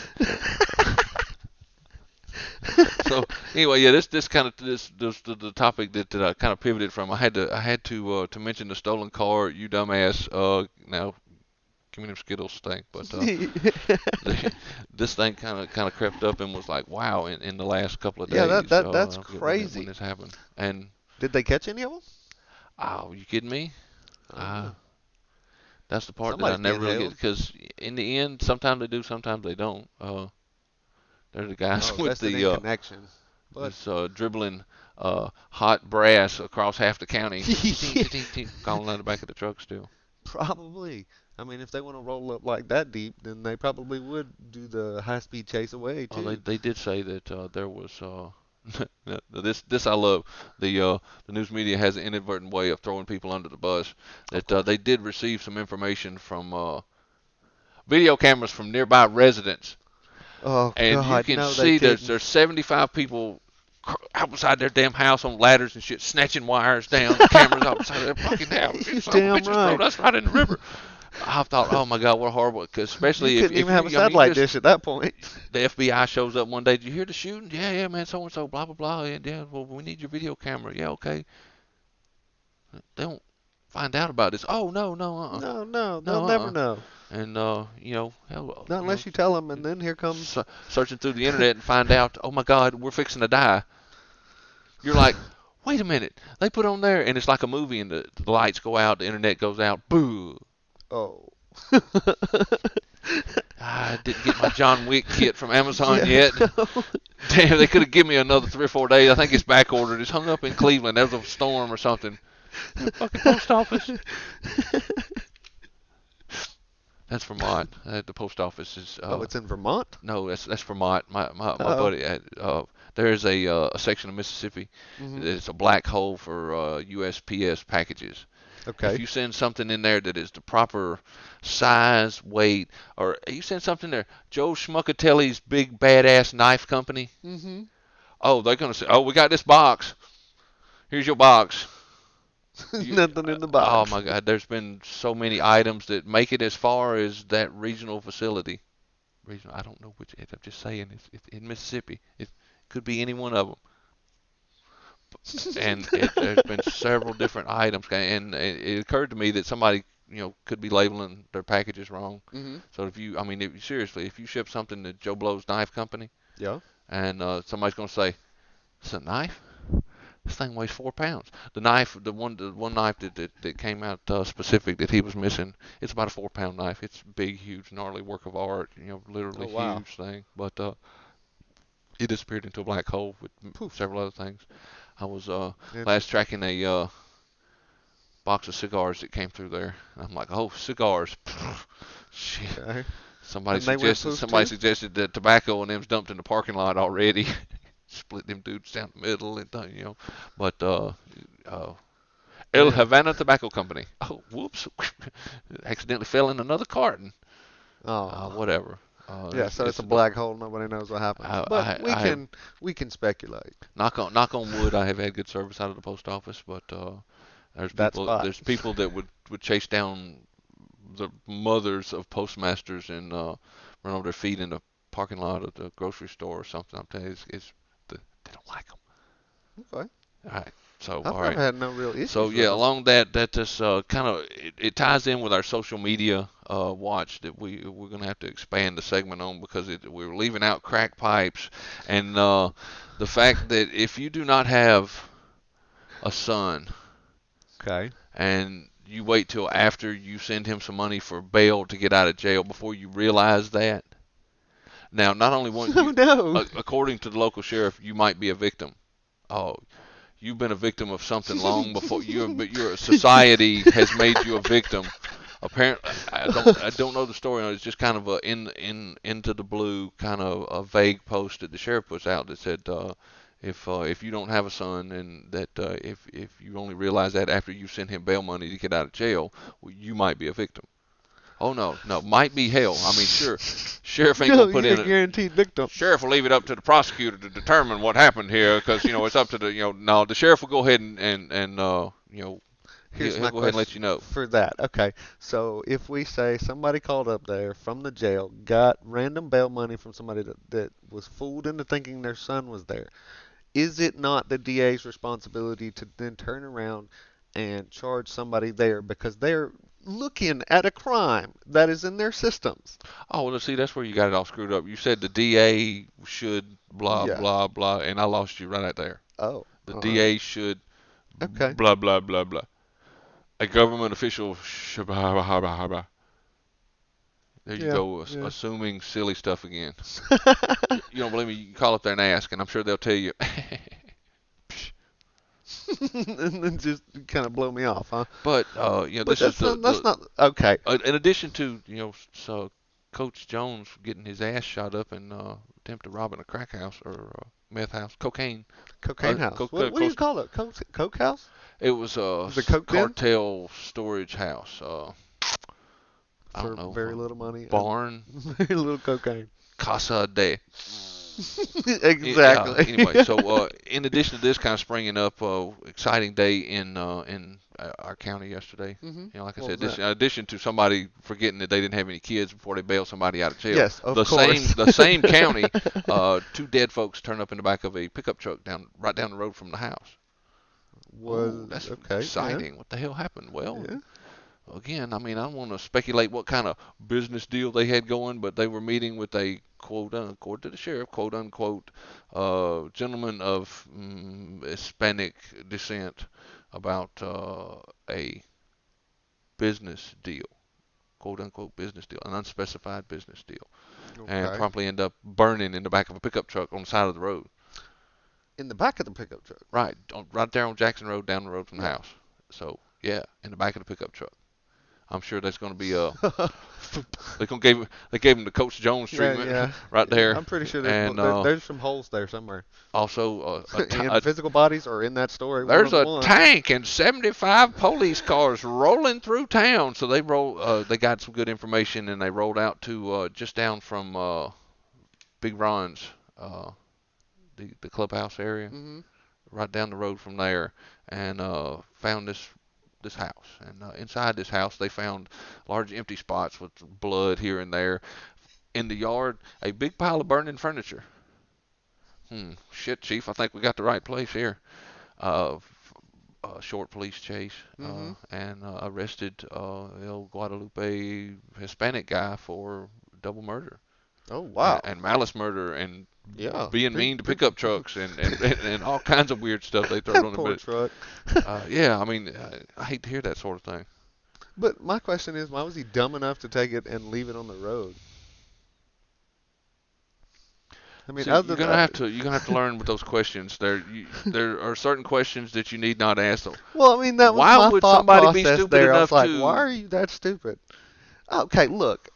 So anyway, yeah, this kind of this the topic that I kind of pivoted from. I had to mention the stolen car. You dumbass. Now give me them Skittles stink, but this thing kind of crept up and was like, wow, in the last couple of Yeah, days. that's I forget when crazy. this happened. And Did they catch any of them? oh, you kidding me? I don't know. That's the part that I Somebody's never getting really get, held. because in the end, sometimes they do, sometimes they don't. There's the guys Oh, with vested in connection. But this dribbling hot brass across half the county, yeah, calling out the back of the truck still. probably. I mean, if they want to roll up like that deep, then they probably would do the high-speed chase away Oh, they too. they did say that there was this I love. The news media has an inadvertent way of throwing people under the bus. Of That course. they did receive some information from video cameras from nearby residents, Oh and you God, can no, they see there's didn't. there's 75 people outside their damn house on ladders and shit, snatching wires down. The cameras outside their fucking house. You're Son of a damn bitches throw right. us right in the river. I thought, oh my God, what horrible. Because You especially couldn't if even have a you, I mean, satellite dish at that point. the FBI shows up one day. Did you hear the shooting? Yeah, yeah, man, so and so, blah blah blah. Yeah, well, we need your video camera. Yeah, okay. They don't find out about this. Oh no, no, No, no, they'll no, never know. and hell, Not unless you tell them, and then here comes. searching through the internet and find out. Oh my God, we're fixing to die. You're like, wait a minute. They put on there, and it's like a movie, and the lights go out, the internet goes out. Boo. Oh. John Wick kit from Amazon Yeah. yet. Damn, they could have given me another 3 or 4 days. I think it's back ordered. It's hung up in Cleveland. There was a storm or something. The fucking post office. That's Vermont. The post office is. Oh, it's in Vermont? No, that's Vermont. My Oh. buddy. There's a section of Mississippi. Hmm. It's a black hole for USPS packages. If Okay. you send something in there that is the proper size, weight, or you send something there, Joe Schmuckatelli's big badass knife company. Hmm. Oh, they're gonna say, oh, we got this box. Here's your box. You, Nothing in the oh box. my God, there's been so many items that make it as far as that regional facility. Regional, I don't know which. I'm just saying, it's in Mississippi. It could be any one of them. And there's been several different items, and it occurred to me that somebody, could be labeling their packages wrong. Hmm. So I mean, seriously, if you ship something to Joe Blow's Knife Company, Yeah. and somebody's gonna say, "It's a knife? This thing weighs 4 pounds." The knife, the one knife that came out specific that he was missing, it's about a 4 pound knife. It's big, huge, gnarly work of art, Oh literally wow. huge thing. But it disappeared into a black hole with Poof. several other things. I was last Interesting. tracking a box of cigars that came through there. And I'm like, oh, cigars. Shit. Okay. Somebody And they went suggested poof somebody too? suggested that tobacco and them's dumped in the parking lot already. Split them dudes down the middle and. But uh, El Man. Havana Tobacco Company. Oh, whoops! Accidentally fell in another carton. Oh. Whatever. Yeah, so it's It's a black hole. Nobody knows what happened. But we I have can speculate. knock on wood. I have had good service out of the post office, but there's That people spot. there's people that would chase down the mothers of postmasters and run over their feet in the parking lot of the grocery store or something. I'm telling you, they don't like them. Okay. All right. So I've all never right. had no real So issues with yeah, them. along that just kind of it ties in with our social media watch that we're gonna have to expand the segment on because we're leaving out crack pipes and the fact that if you do not have a son Okay. and you wait till after you send him some money for bail to get out of jail before you realize that. Now, not only one Oh you, no. according to the local sheriff, you might be a victim. Oh, you've been a victim of something long before but your society has made you a victim. Apparently, I don't know the story. It's just kind of a into the blue kind of a vague post that the sheriff puts out that said if you don't have a son and that if you only realize that after you send him bail money to get out of jail, well, you might be a victim. Oh no, might be hell. I mean, sure, sheriff ain't No, gonna put you're a in a guaranteed victim. sheriff will leave it up to the prosecutor to determine what happened here because it's up to the no, the sheriff will go ahead and Here's he'll my go ahead and let you question know. for that. Okay, so if we say somebody called up there from the jail, got random bail money from somebody that was fooled into thinking their son was there, is it not the DA's responsibility to then turn around and charge somebody there because they're looking at a crime that is in their systems? Oh, well, see, that's where you got it all screwed up. You said the DA should blah Yeah. blah blah, and I lost you right out there. Oh, The all right. DA should Okay. blah blah blah blah. A government official should blah blah blah blah. There you Yeah. go, Yeah. assuming silly stuff again. You don't believe me? You can call up there and ask, and I'm sure they'll tell you. And then just kind of blow me off, huh? But But this is that's not okay. in addition to so Coach Jones getting his ass shot up in attempt of robbing a crack house or meth house, cocaine, Cocaine house. What do you close. call it? Coke house? It was a Is it coke den? cartel storage house. I don't For know, very little money and barn, very little cocaine. casa de. Exactly. Anyway, so in addition to this kind of springing up, exciting day in our county yesterday. Like I What said, was this that? in addition to somebody forgetting that they didn't have any kids before they bailed somebody out of jail. Yes, of The same course. the same county, two dead folks turned up in the back of a pickup truck right down the road from the house. Oh, Was that's okay. Yeah. exciting. What the hell happened? Well, Yeah. again, I mean, I don't want to speculate what kind of business deal they had going, but they were meeting with a quote unquote to the sheriff, quote unquote, gentleman of Hispanic descent about a business deal. quote unquote business deal, an unspecified business deal, and Okay. promptly end up burning in the back of a pickup truck on the side of the road. In the back of the pickup truck. Right there on Jackson Road, down the road from the Yeah. house. So yeah, in the back of the pickup truck. I'm sure that's going to be they gave him the Coach Jones Yeah, treatment yeah. right Yeah, there, I'm pretty sure and there's some holes there somewhere. also In physical bodies or in that story, one of there's the a ones. tank and 75 police cars rolling through town. So they got some good information, and they rolled out to just down from Big Ron's, uh, the clubhouse area, Hmm. right down the road from there, and found this house. And inside this house, they found large empty spots with blood here and there. In the yard, a big pile of burning furniture. Shit, Chief, I think we got the right place here. Uh, Short police chase, Hmm. and arrested El Guadalupe Hispanic guy for double murder Oh, wow. and malice murder and Yeah. being mean to pickup trucks and all kinds of weird stuff they throw That on them. poor But truck. yeah, I mean, I hate to hear that sort of thing. But my question is, why was he dumb enough to take it and leave it on the road? I mean, See, other than, you're gonna have to learn with those questions. There are certain questions that you need not ask. well, I mean, that was Why my would thought somebody be process stupid there. I was enough like, why to? are you that stupid? Okay, look,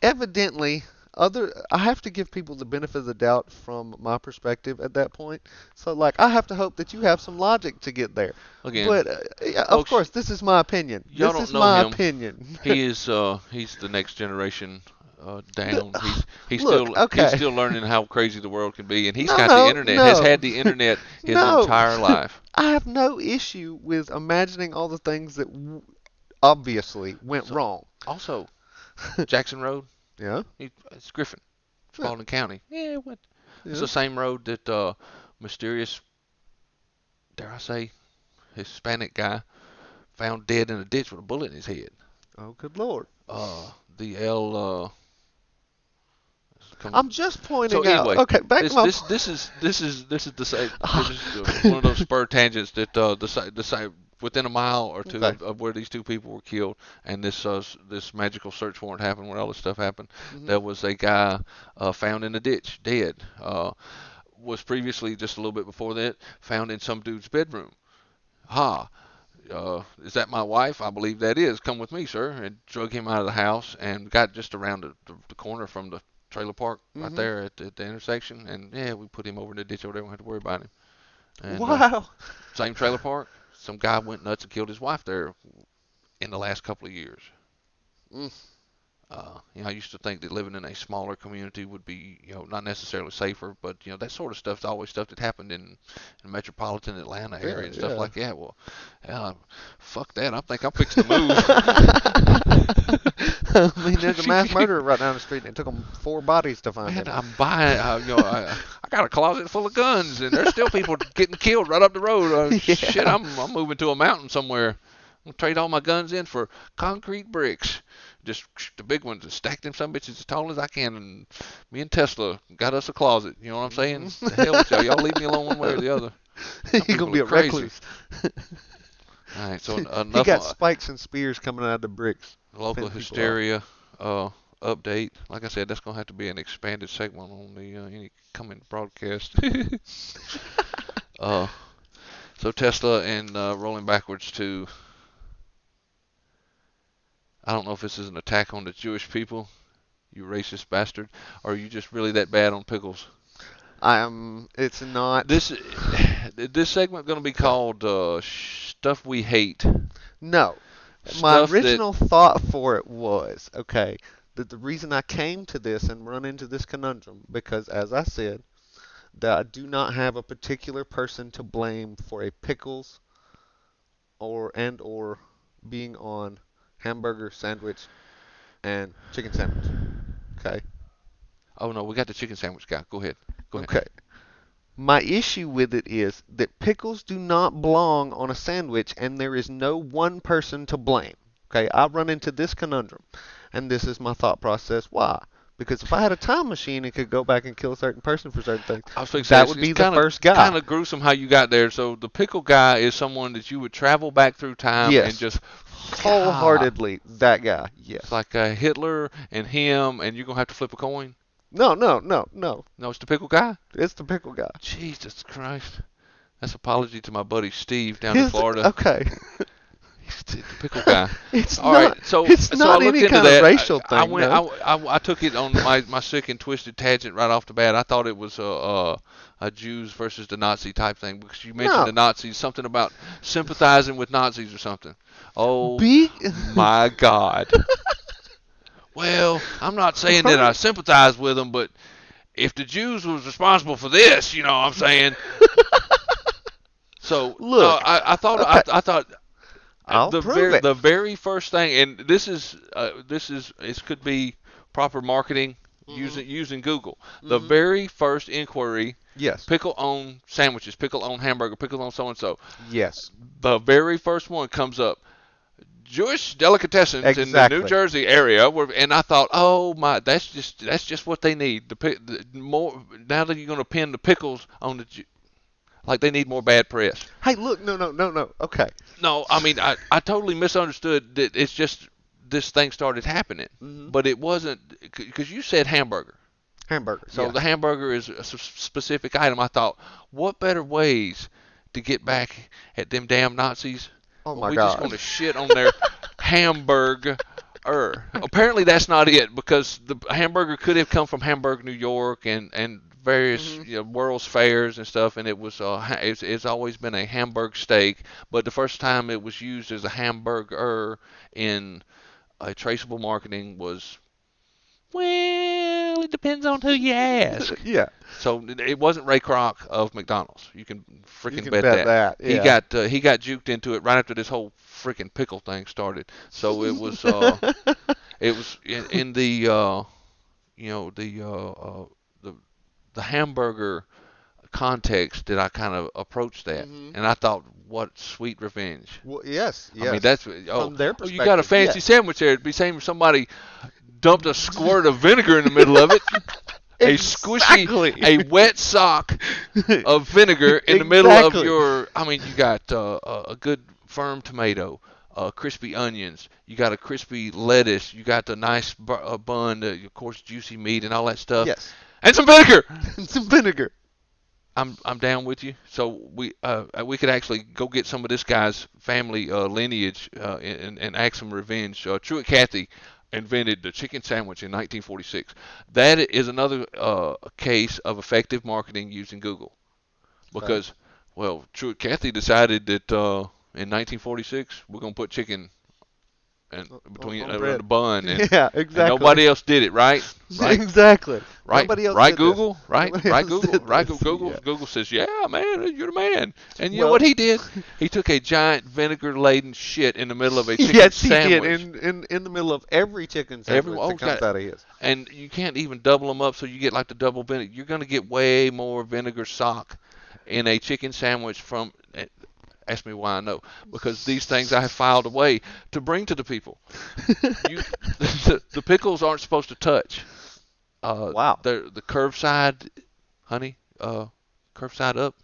evidently, I have to give people the benefit of the doubt from my perspective at that point. So, like, I have to hope that you have some logic to get there. Again, But yeah, of folks, course, this is my opinion. y'all This don't is know my him. opinion. He's the next generation down. Look, He's okay. still learning how crazy the world can be, and he's No, got the no, internet. Has no. had the internet his No. entire life. I have no issue with imagining all the things that obviously went So wrong. also Jackson Road, Yeah. it's Griffin, Yeah. Spalding County. Yeah, it's Yeah. the same road that mysterious, dare I say, Hispanic guy found dead in a ditch with a bullet in his head. Oh, good Lord. The L. I'm just So pointing out. anyway, Okay, back to this my. this this is the same. This is one of those spur tangents that the same within a mile or two Okay. of where these two people were killed, and this magical search warrant happened where all this stuff happened. Hmm. There was a guy found in a ditch, dead. Was previously just a little bit before that found in some dude's bedroom. Ha. Is that my wife? I believe that is. Come with me, sir. And drug him out of the house and got just around the corner from the trailer park right Hmm. there at the intersection. And yeah, we put him over in the ditch over there. We don't have to worry about him. And Wow. same trailer park. Some guy went nuts and killed his wife there in the last couple of years. Mm. I used to think that living in a smaller community would be, not necessarily safer, but that sort of stuff's always stuff that happened in metropolitan Atlanta area Yeah, and stuff yeah. like that. Well, yeah, fuck that. I think I'm fixing to move. I mean, there's a mass murderer right down the street, and it took them 4 bodies to find Man, him. I'm buying. I got a closet full of guns, and there's still people getting killed right up the road. Yeah. Shit, I'm moving to a mountain somewhere. I'm gonna trade all my guns in for concrete bricks. Just the big ones, and stack them some bitches as tall as I can. And me and Tesla got us a closet. You know what I'm saying? The hell with y'all. Y'all leave me alone one way or the other. Some You're gonna people be are a crazy. recluse. All right, so He enough got spikes and spears coming out of the bricks. local Fend people off. hysteria update. Like I said, that's gonna have to be an expanded segment on the any coming broadcast. uh, so Tesla and rolling backwards to. I don't know if this is an attack on the Jewish people, you racist bastard, or are you just really that bad on pickles? It's not. This this segment gonna be called stuff we hate. No. My Stuff that original thought for it was, okay, that the reason I came to this and run into this conundrum, because as I said, that I do not have a particular person to blame for a pickles or being on hamburger sandwich and chicken sandwich. Okay. oh no, we got the chicken sandwich guy. Go ahead. Go ahead. Okay. My issue with it is that pickles do not belong on a sandwich and there is no one person to blame. Okay, I run into this conundrum and this is my thought process. Why? Because if I had a time machine and could go back and kill a certain person for certain things, I was thinking that it's, would it's be the kind of first guy. kind of gruesome how you got there. So the pickle guy is someone that you would travel back through time and Yes. just God. Wholeheartedly, that guy. It's Yes. like Hitler and him, and you're gonna have to flip a coin. No, no, no, no. No, it's the pickle guy. It's the pickle guy. Jesus Christ. That's apology to my buddy Steve down in His Florida. okay. He's the pickle guy. It's All right, not. so It's so I not looked any into kind of that. racial I thing, went. though. I took it on my sick and twisted tangent right off the bat. I thought it was a Jews versus the Nazi type thing because you mentioned No. the Nazis, something about sympathizing with Nazis or something. Oh Be. my God. Well, I'm not saying that I Right. sympathize with them, but if the Jews was responsible for this, you know what I'm saying. So no, Look. I thought Okay. I thought I'll prove it. the very first thing, and this is it could be proper marketing Mhm. using Google. The Mhm. very first inquiry, Yes. pickle on sandwiches, pickle on hamburger, pickle on so and so. Yes. The very first one comes up. Jewish delicatessens in the New Exactly. Jersey area, and I thought, oh my, that's just what they need. The more now that you're going to pin the pickles on like they need more bad press. Hey, look. No, no, no, no. Okay. No, I mean I totally misunderstood that it's just this thing started happening, Mhm. but it wasn't because you said hamburger. Hamburger. So Yeah. the hamburger is a specific item. I thought, what better ways to get back at them damn Nazis? Oh Well, my we just going God. to shit on their hamburger. Apparently that's not it because the hamburger could have come from Hamburg, New York, and various Mhm. World's fairs and stuff, and it was it's always been a Hamburg steak, but the first time it was used as a hamburger in a traceable marketing was well, it depends on who you ask. Yeah. So it wasn't Ray Kroc of McDonald's. You can You freaking can bet bet that. that. Yeah. He got juked into it right after this whole freaking pickle thing started. So it was in the you know the the hamburger context that I kind of approached that, Mhm. and I thought, what sweet revenge. Well, yes, I mean yes. that's From their oh you got a perspective, fancy yes. sandwich there. It'd be same if somebody dumped a squirt of vinegar in the middle of it. A squishy, Exactly. a wet sock of vinegar in the middle of Exactly. your. I mean, you got a good firm tomato, crispy onions. You got a crispy lettuce. You got the nice bun, of course, juicy meat and all that stuff, Yes. and some vinegar. And some vinegar. I'm down with you. So we could actually go get some of this guy's family lineage and act some revenge. Truett Cathy invented the chicken sandwich in 1946. That is another case of effective marketing using Google Okay. because well Truett Cathy decided that in 1946 we're gonna put chicken and between On around bread. the bun Yeah, and exactly. nobody else did it right. Exactly. Right, Nobody else right, did this. Google, right, Nobody right, else Google, did right, this. Google. Yeah. Google says, "Yeah, man, you're the man." And you know what Well, he did? He took a giant vinegar-laden shit in the middle of a chicken yes, he did. sandwich. In the middle of every chicken Everyone, sandwich oh, that comes out of his. and you can't even double them up, so you get like the double vinegar. You're gonna get way more vinegar sock in a chicken sandwich from. Ask me why I know because these things I have filed away to bring to the people. You, the pickles aren't supposed to touch. Wow. The curbside, honey, curbside up.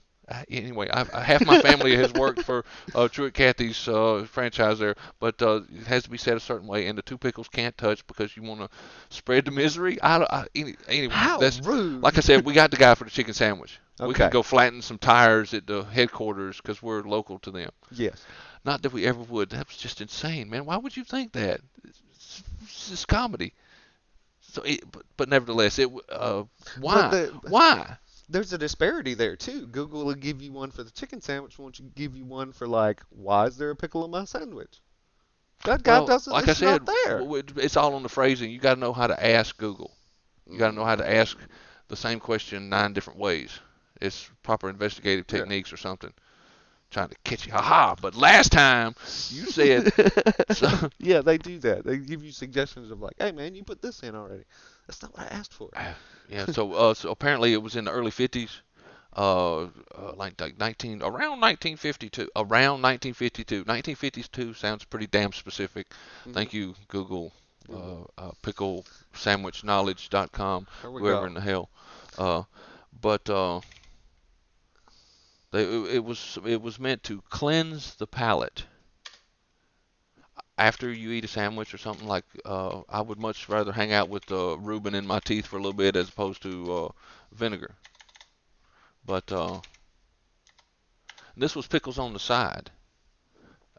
Anyway, half my family has worked for Truett Cathy's franchise there, but it has to be set a certain way, and the two pickles can't touch because you want to spread the misery. Anyway, How that's like I rude. said. We got the guy for the chicken sandwich. We can Okay. go flatten some tires at the headquarters because we're local to them. Yes. Not that we ever would. That was just insane, man. Why would you think that? It's just comedy. So, but nevertheless, But why? Why? there's a disparity there too. Google will give you one for the chicken sandwich, won't you give you one for like, why is there a pickle in my sandwich? That guy Well, doesn't. like I It's not said, there. it's all on the phrasing. You got to know how to ask Google. You got to know how to ask the same question 9 different ways. It's proper investigative Yeah. techniques or something. Trying to catch you. Haha. But last time you said so. Yeah, they do that. They give you suggestions of like, hey man, you put this in already. That's not what I asked for. Yeah. So apparently it was in the early 50s. Like 19 around 1952. Around 1952. 1952 sounds pretty damn specific. Mhm. Thank you, Google. Google. Picklesandwichnowledge.com, There we whoever go. in the hell. Uh, but it was meant to cleanse the palate. after you eat a sandwich or something, like I would much rather hang out with Reuben in my teeth for a little bit as opposed to vinegar. But this was pickles on the side.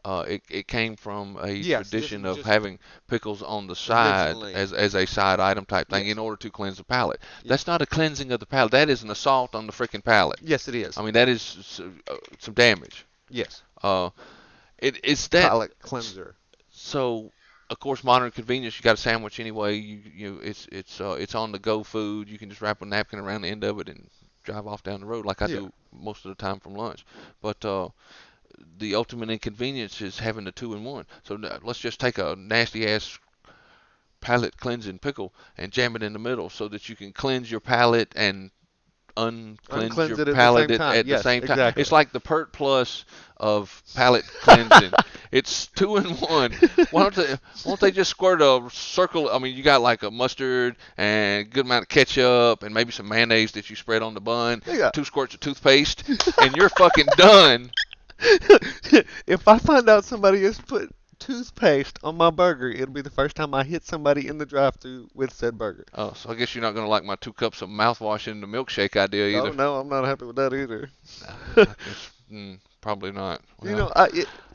It came from a Yes, this tradition was of just having pickles on the side originally. as a side item type thing in Yes. order to cleanse the palate. Yeah. That's not a cleansing of the palate. That is an assault on the freaking palate. Yes, it is. I mean, that is some damage. Yes. Uh, it's that. Palate cleanser. So, of course, modern convenience. You got a sandwich anyway. It's on the go food. You can just wrap a napkin around the end of it and drive off down the road like I Yeah. do most of the time from lunch. But the ultimate inconvenience is having the two in one. So let's just take a nasty ass palate cleansing pickle and jam it in the middle so that you can cleanse your palate and uncleanse your Uncleanse it at the palate same time. at the Yes, same time. It's exactly. like the Pert Plus of palate cleansing. It's two in one. Why don't they just squirt a circle? I mean, you got like a mustard and a good amount of ketchup and maybe some mayonnaise that you spread on the bun, Yeah. two squirts of toothpaste, and you're fucking done. If I find out somebody has put toothpaste on my burger, it'll be the first time I hit somebody in the drive-thru with said burger. Oh, so I guess you're not gonna like my 2 cups of mouthwash in the milkshake idea Oh either. no, I'm not happy with that either. I guess, probably not. You Well, know,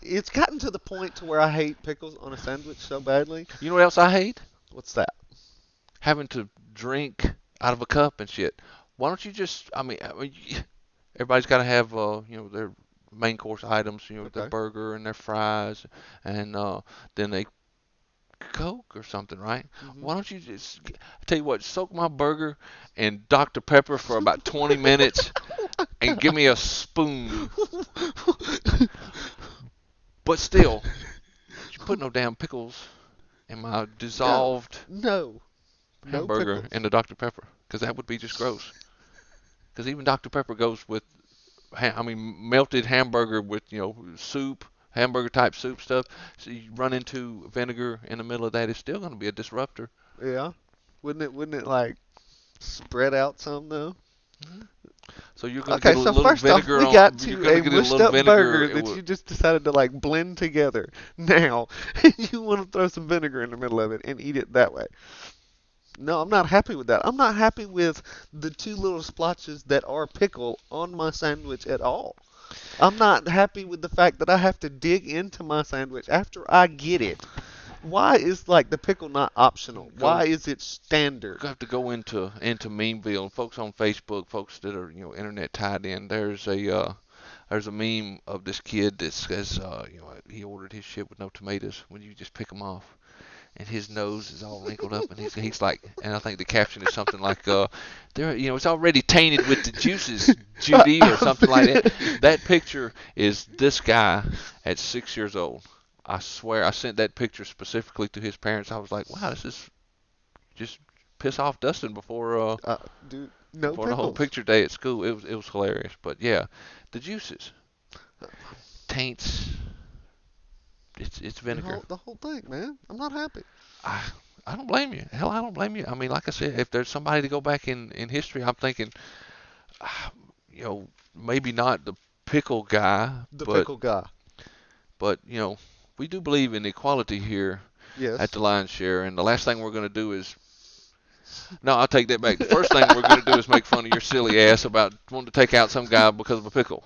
it's gotten to the point to where I hate pickles on a sandwich so badly. you know what else I hate? What's that? Having to drink out of a cup and shit. Why don't you just? Everybody's got to have their main course items, their Okay. burger and their fries, and then they Coke or something, right? Hmm. Why don't you just? I tell you what, soak my burger in Dr. Pepper for about 20 minutes and give me a spoon. But still, you put no damn pickles in my No, dissolved no, no hamburger pickles. in the Dr. Pepper, because that would be just gross. Because even Dr. Pepper goes with, melted hamburger with soup, hamburger type soup stuff. So you run into vinegar in the middle of that, it's still going to be a disruptor. Yeah. Wouldn't it like spread out some though? Hmm. So you're going to Okay, get a so little first off, vinegar we on. got You're to going to a get a mushed little up burger vinegar. that you just decided to like blend together. Now, you want to throw some vinegar in the middle of it and eat it that way. No, I'm not happy with that. I'm not happy with the two little splotches that are pickle on my sandwich at all. I'm not happy with the fact that I have to dig into my sandwich after I get it. Why is like the pickle not optional? Go Why is it standard? have to go into memeville. Folks on Facebook, folks that are internet tied in. There's a meme of this kid that says he ordered his shit with no tomatoes when you just pick them off, and his nose is all wrinkled up, and he's like, and I think the caption is something like there it's already tainted with the juices, Judy, or something like that. That picture is this guy at 6 years old. I swear I sent that picture specifically to his parents. I was like, wow, this is just piss off Dustin Uh, Dude, no before the whole pickles. picture day at school. It was hilarious. But yeah, the juices taints. It's The vinegar. whole the whole thing, man. I'm not happy. I I don't blame you. Hell, I don't blame you. I mean, like I said, if there's somebody to go back in history, I'm thinking, ah, maybe not the pickle guy, The but pickle guy. we do believe in equality here at Yes. the Lions Share, and the last thing we're going to do is no, I'll take that back. The first thing we're going to do is make fun of your silly ass about wanting to take out some guy because of a pickle.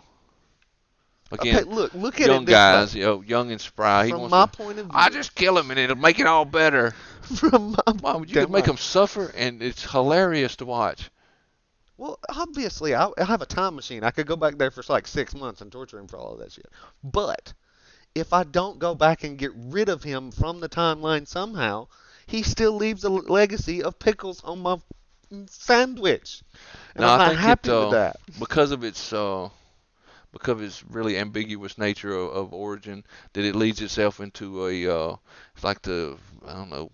Okay, Again, look at it young this way. guys, young and spry. He From wants my to. point of I view, just kill him and it'll make it all better. from my Mom, you could damn make right. them suffer, and it's hilarious to watch. Well, obviously, I have a time machine. I could go back there for like 6 months and torture him for all of that shit. But if I don't go back and get rid of him from the timeline somehow, he still leaves a legacy of pickles on my sandwich, and Now I'm I not think it happy with that. because of its really ambiguous nature of origin that it leads itself into it's like the I don't know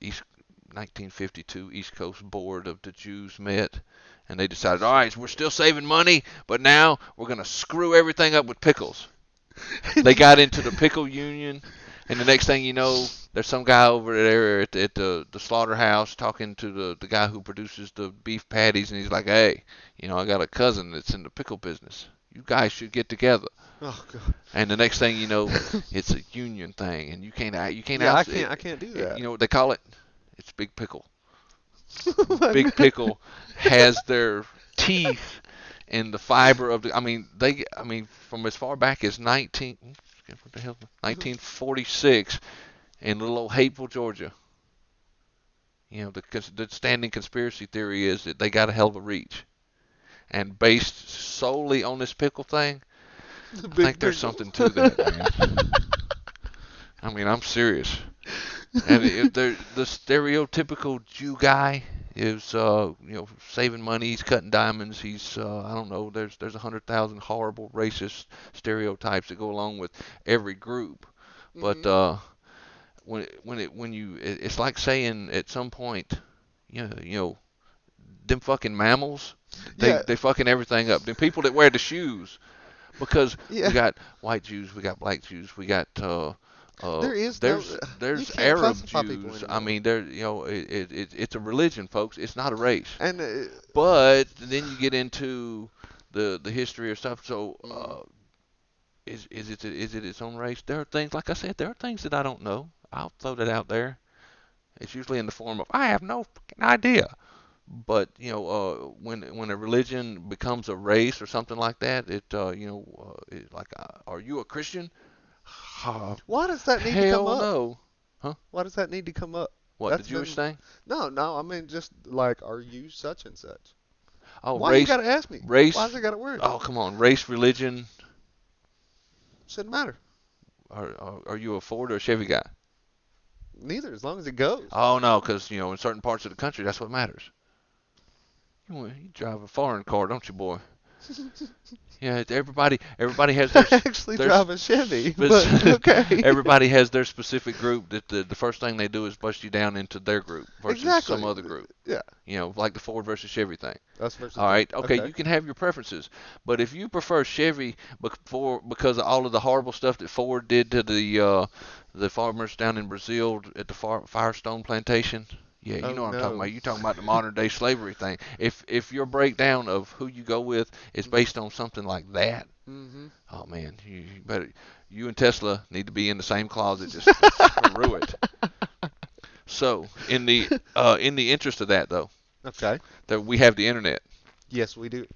East 1952 East Coast Board of the Jews met and they decided, all right, we're still saving money, but now we're gonna screw everything up with pickles. They got into the pickle union, and the next thing you know, there's some guy over there at the slaughterhouse talking to the guy who produces the beef patties, and he's like, hey, I got a cousin that's in the pickle business. You guys should get together. Oh God. And the next thing you know, it's a union thing, and you can't Yeah, out I can't do you that. know what they call it? It's Big Pickle. Big What Pickle has their teeth in the fiber of the. I mean, from as far back as 1946 in little old Hapeville, Georgia. You know, the standing conspiracy theory is that they got a hell of a reach, and based solely on this pickle thing, the I think big there's pickle. something to that, man. I mean, I'm serious. And the stereotypical Jew guy is, saving money. He's cutting diamonds. He's, I don't know. There's 100,000 horrible racist stereotypes that go along with every group. But Mhm. it's like saying at some point, you know, them fucking mammals, Yeah, they fucking everything up. The people that wear the shoes, because we yeah. got white Jews, we got black Jews, we got There is no. You there's can't Arab classify people Jews. I anymore. mean, it's a religion, folks. It's not a race. And But then you get into the history of stuff. So mhm. is it its own race? There are things, like I said, there are things that I don't know. I'll throw that out there. It's usually in the form of I have no fucking idea. But when a religion becomes a race or something like that, are you a Christian? Why does that need to come Hell up? no. Huh? Why does that need to come up? What, the That's Jewish been thing? no, no. I mean, just like, are you such and such? Oh, Why you gotta ask me? Why race. does it gotta work? Oh, come on, race, religion. Shouldn't matter. Are you a Ford or a Chevy guy? Neither, as long as it goes. Oh no, because in certain parts of the country, that's what matters. You drive a foreign car, don't you, boy? Yeah, everybody has I actually their drive a Chevy, but okay. everybody has their specific group that the first thing they do is bust you down into their group versus some Exactly. other group. Yeah, Like the Ford versus Chevy thing. us versus All them. right, okay, Okay. you can have your preferences, but if you prefer Chevy because of all of the horrible stuff that Ford did to the farmers down in Brazil at the Firestone plantation, yeah, you Oh know what I'm talking no. about. You're talking about the modern day slavery thing. If your breakdown of who you go with is Mhm. based on something like that, Mhm. oh man, you better you and Tesla need to be in the same closet. Just screw it. So in the interest of that though, Okay. that we have the internet. Yes, we do.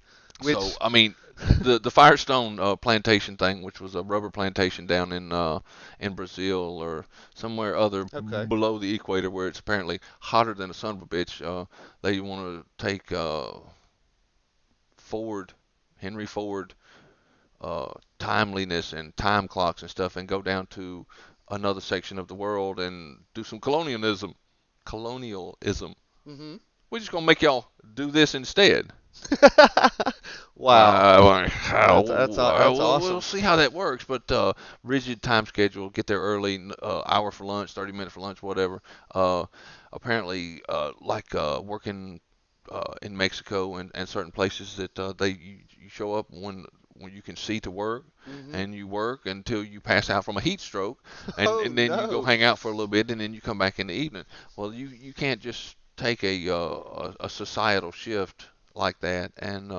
So Which. I mean, the Firestone plantation thing, which was a rubber plantation down in Brazil or somewhere other Okay. below the equator, where it's apparently hotter than a son of a bitch. They want to take Ford, Henry Ford, timeliness and time clocks and stuff, and go down to another section of the world and do some colonialism. Colonialism. Mhm. We're just gonna make y'all do this instead. Wow. That's We'll awesome. see how that works, but rigid time schedule, get there early, hour for lunch, 30 minutes for lunch, whatever. Uh, Apparently, working in Mexico and certain places that you show up when you can see to work, Mhm. and you work until you pass out from a heat stroke, Oh and then you go no. hang out for a little bit, and then you come back in the evening. Well, you can't just take a societal shift like that and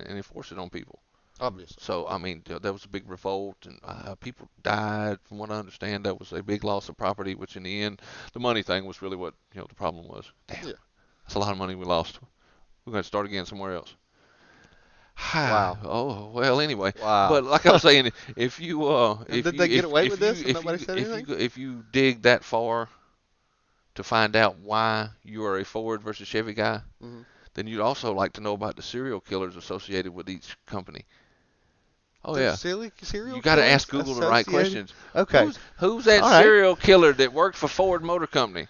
enforce it on people. Obviously. So I mean, there was a big revolt, and people died. From what I understand, that was a big loss of property. Which in the end, the money thing was really what the problem was. Damn, Yeah. that's a lot of money we lost. We're going to start again somewhere else. Wow. Oh well, anyway. Wow. But like I was saying, And did they get away with this and nobody said if anything? you dig that far to find out why you are a Ford versus Chevy guy, Mhm. then you'd also like to know about the serial killers associated with each company. Oh There's yeah, silly serial you got to ask killers Google the right associated. questions. Okay. Who's that All right. serial killer that worked for Ford Motor Company?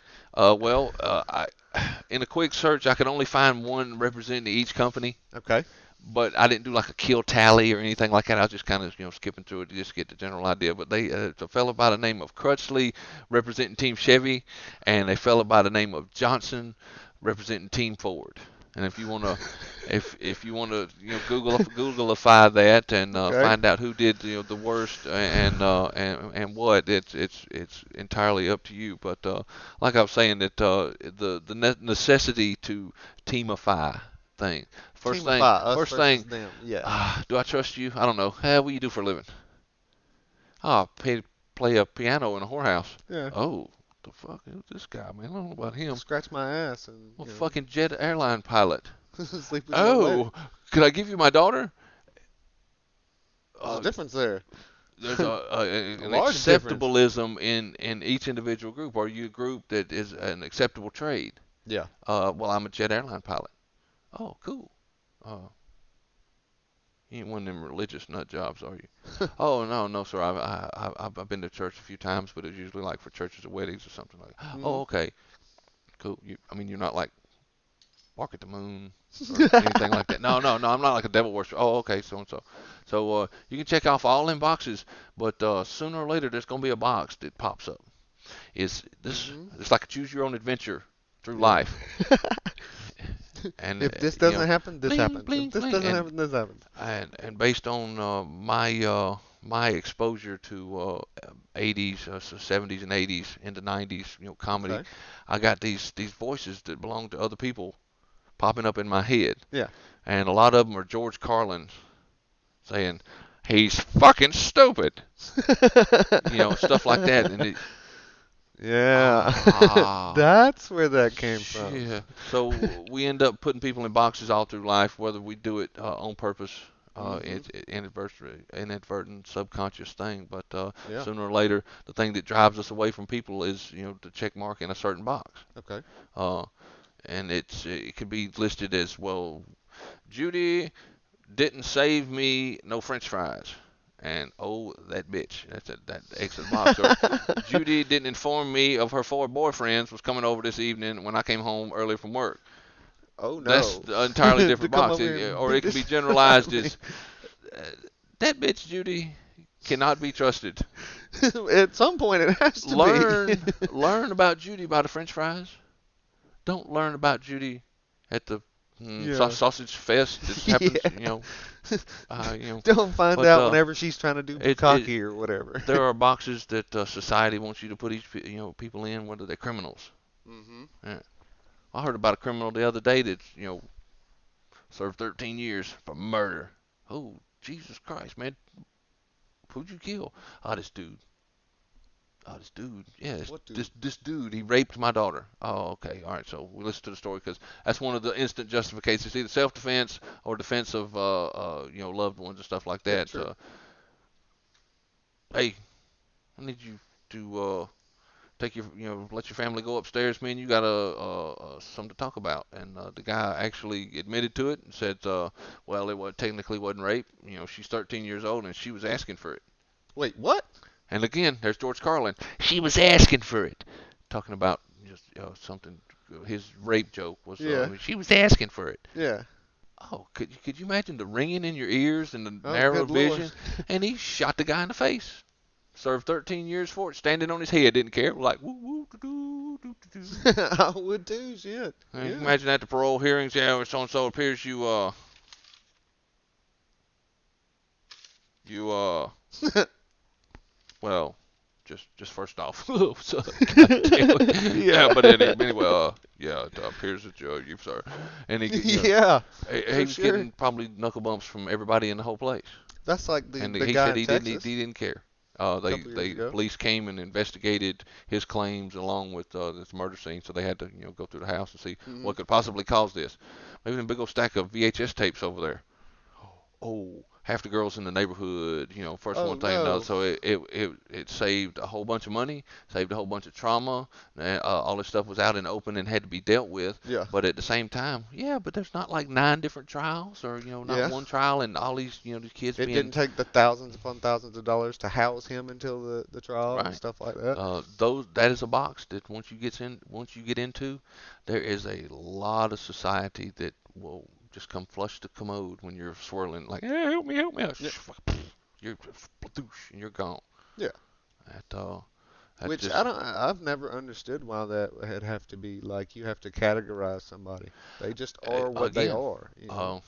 In a quick search, I could only find one representing each company, Okay. but I didn't do like a kill tally or anything like that. I was just kind of skipping through it to just get the general idea. But it's a fellow by the name of Crutchley representing Team Chevy, and a fellow by the name of Johnson representing Team Ford. And if you want to Googleify that and Okay. find out who did the worst and what, it's entirely up to you. But like I was saying, that the necessity to teamify thing. Team of five, us First versus thing. them. Yeah. Do I trust you? I don't know. What do you do for a living? Play a piano in a whorehouse. Yeah. Oh, the fuck is this guy, man? I don't know about him. Scratch my ass and Well, fucking jet airline pilot. sleep with your lady. Oh, could I give you my daughter? There's a Uh, difference there. there's A an large difference. acceptableism in each individual group. Are you a group that is an acceptable trade? Yeah. Well, I'm a jet airline pilot. Oh, cool. Uh, you ain't one of them religious nut jobs, are you? Oh, no, no, sir. I've been to church a few times, but it's usually like for churches or weddings or something like that. Hmm. Oh, okay, cool. I mean, you're not like Walk at the Moon or anything like that. No, no, no. I'm not like a devil worshiper. Oh, okay, so and so. So you can check off all them boxes, but sooner or later there's gonna be a box that pops up. Is this? Hmm. It's like a choose your own adventure through Yeah. life, and If this doesn't happen, this bling, happens. bling, If this bling, doesn't happen, this happens. and based on my exposure to 80s, so 70s and 80s into 90s, comedy, Okay. I got these voices that belong to other people popping up in my head, Yeah. and a lot of them are George Carlin saying he's fucking stupid, stuff like that, and Yeah. ah, That's where that came from. yeah. So we end up putting people in boxes all through life, whether we do it on purpose, Hmm. it's inadvertent, subconscious thing. But Yeah. sooner or later, the thing that drives us away from people is, the check mark in a certain box. Okay. Uh, and it could be listed as, well, Judy didn't save me no French fries. And oh, that bitch. That exit box. Or Judy didn't inform me of her four boyfriends was coming over this evening when I came home early from work. Oh That's no. an entirely To different come box. over here and Or beat it can this be shit out generalized of me. as uh, that bitch Judy cannot be trusted. At some point, it has to be. Learn about Judy by the French fries. Don't learn about Judy at the Yeah. sausage fest that happens. Yeah. You know. Don't find But out whenever she's trying to do it bukkake or whatever. there are boxes that society wants you to put people in, whether they're criminals. Hmm. Yeah. I heard about a criminal the other day that served 13 years for murder. Oh, Jesus Christ, man. Who'd you kill? Oh, this dude. Oh, this dude. Yeah, What dude? this dude. He raped my daughter. Oh, okay. All right. So we listen to the story because that's one of the instant justifications. It's either self-defense or defense of loved ones and stuff like Yeah, that. true. Hey, I need you to take let your family go upstairs. Me and you got something to talk about. And the guy actually admitted to it and said, well, it technically wasn't rape. She's 13 years old and she was asking for it. Wait, what? And again, there's George Carlin. She was asking for it, talking about just something. His rape joke was, Yeah. she was asking for it. Yeah. Oh, could you imagine the ringing in your ears and the Oh, narrow good lord. vision? And he shot the guy in the face. Served 13 years for it, standing on his head, didn't care, like woo woo doo doo doo doo. I would too, shit. And you can Yeah. imagine at the parole hearings, yeah, so and so appears you well, just first off, so, Yeah. yeah, but anyway, yeah, it appears that you sir, and Yeah, he for was sure. getting probably knuckle bumps from everybody in the whole place, That's like the and the he guy said in Texas he didn't care. a couple years The ago. police came and investigated his claims along with this murder scene, so they had to go through the house and see Hmm. what could possibly cause this. Maybe a big old stack of VHS tapes over there. Oh, half the girls in the neighborhood, first Oh one thing another. no. So it saved a whole bunch of money, saved a whole bunch of trauma. All this stuff was out in the open and had to be dealt with. Yeah. But at the same time, yeah, but there's not like 9 different trials, or not Yeah. one trial, and all these kids It being didn't take the thousands upon thousands of dollars to house him until the trial and right. stuff like that. That is a box that once you get into, there is a lot of society that will just come flush the commode when you're swirling like, hey, help me, Yeah. you're and you're gone. Yeah. That Which just I've never understood why that would have to be like you have to categorize somebody. They just are what they again, are, you know.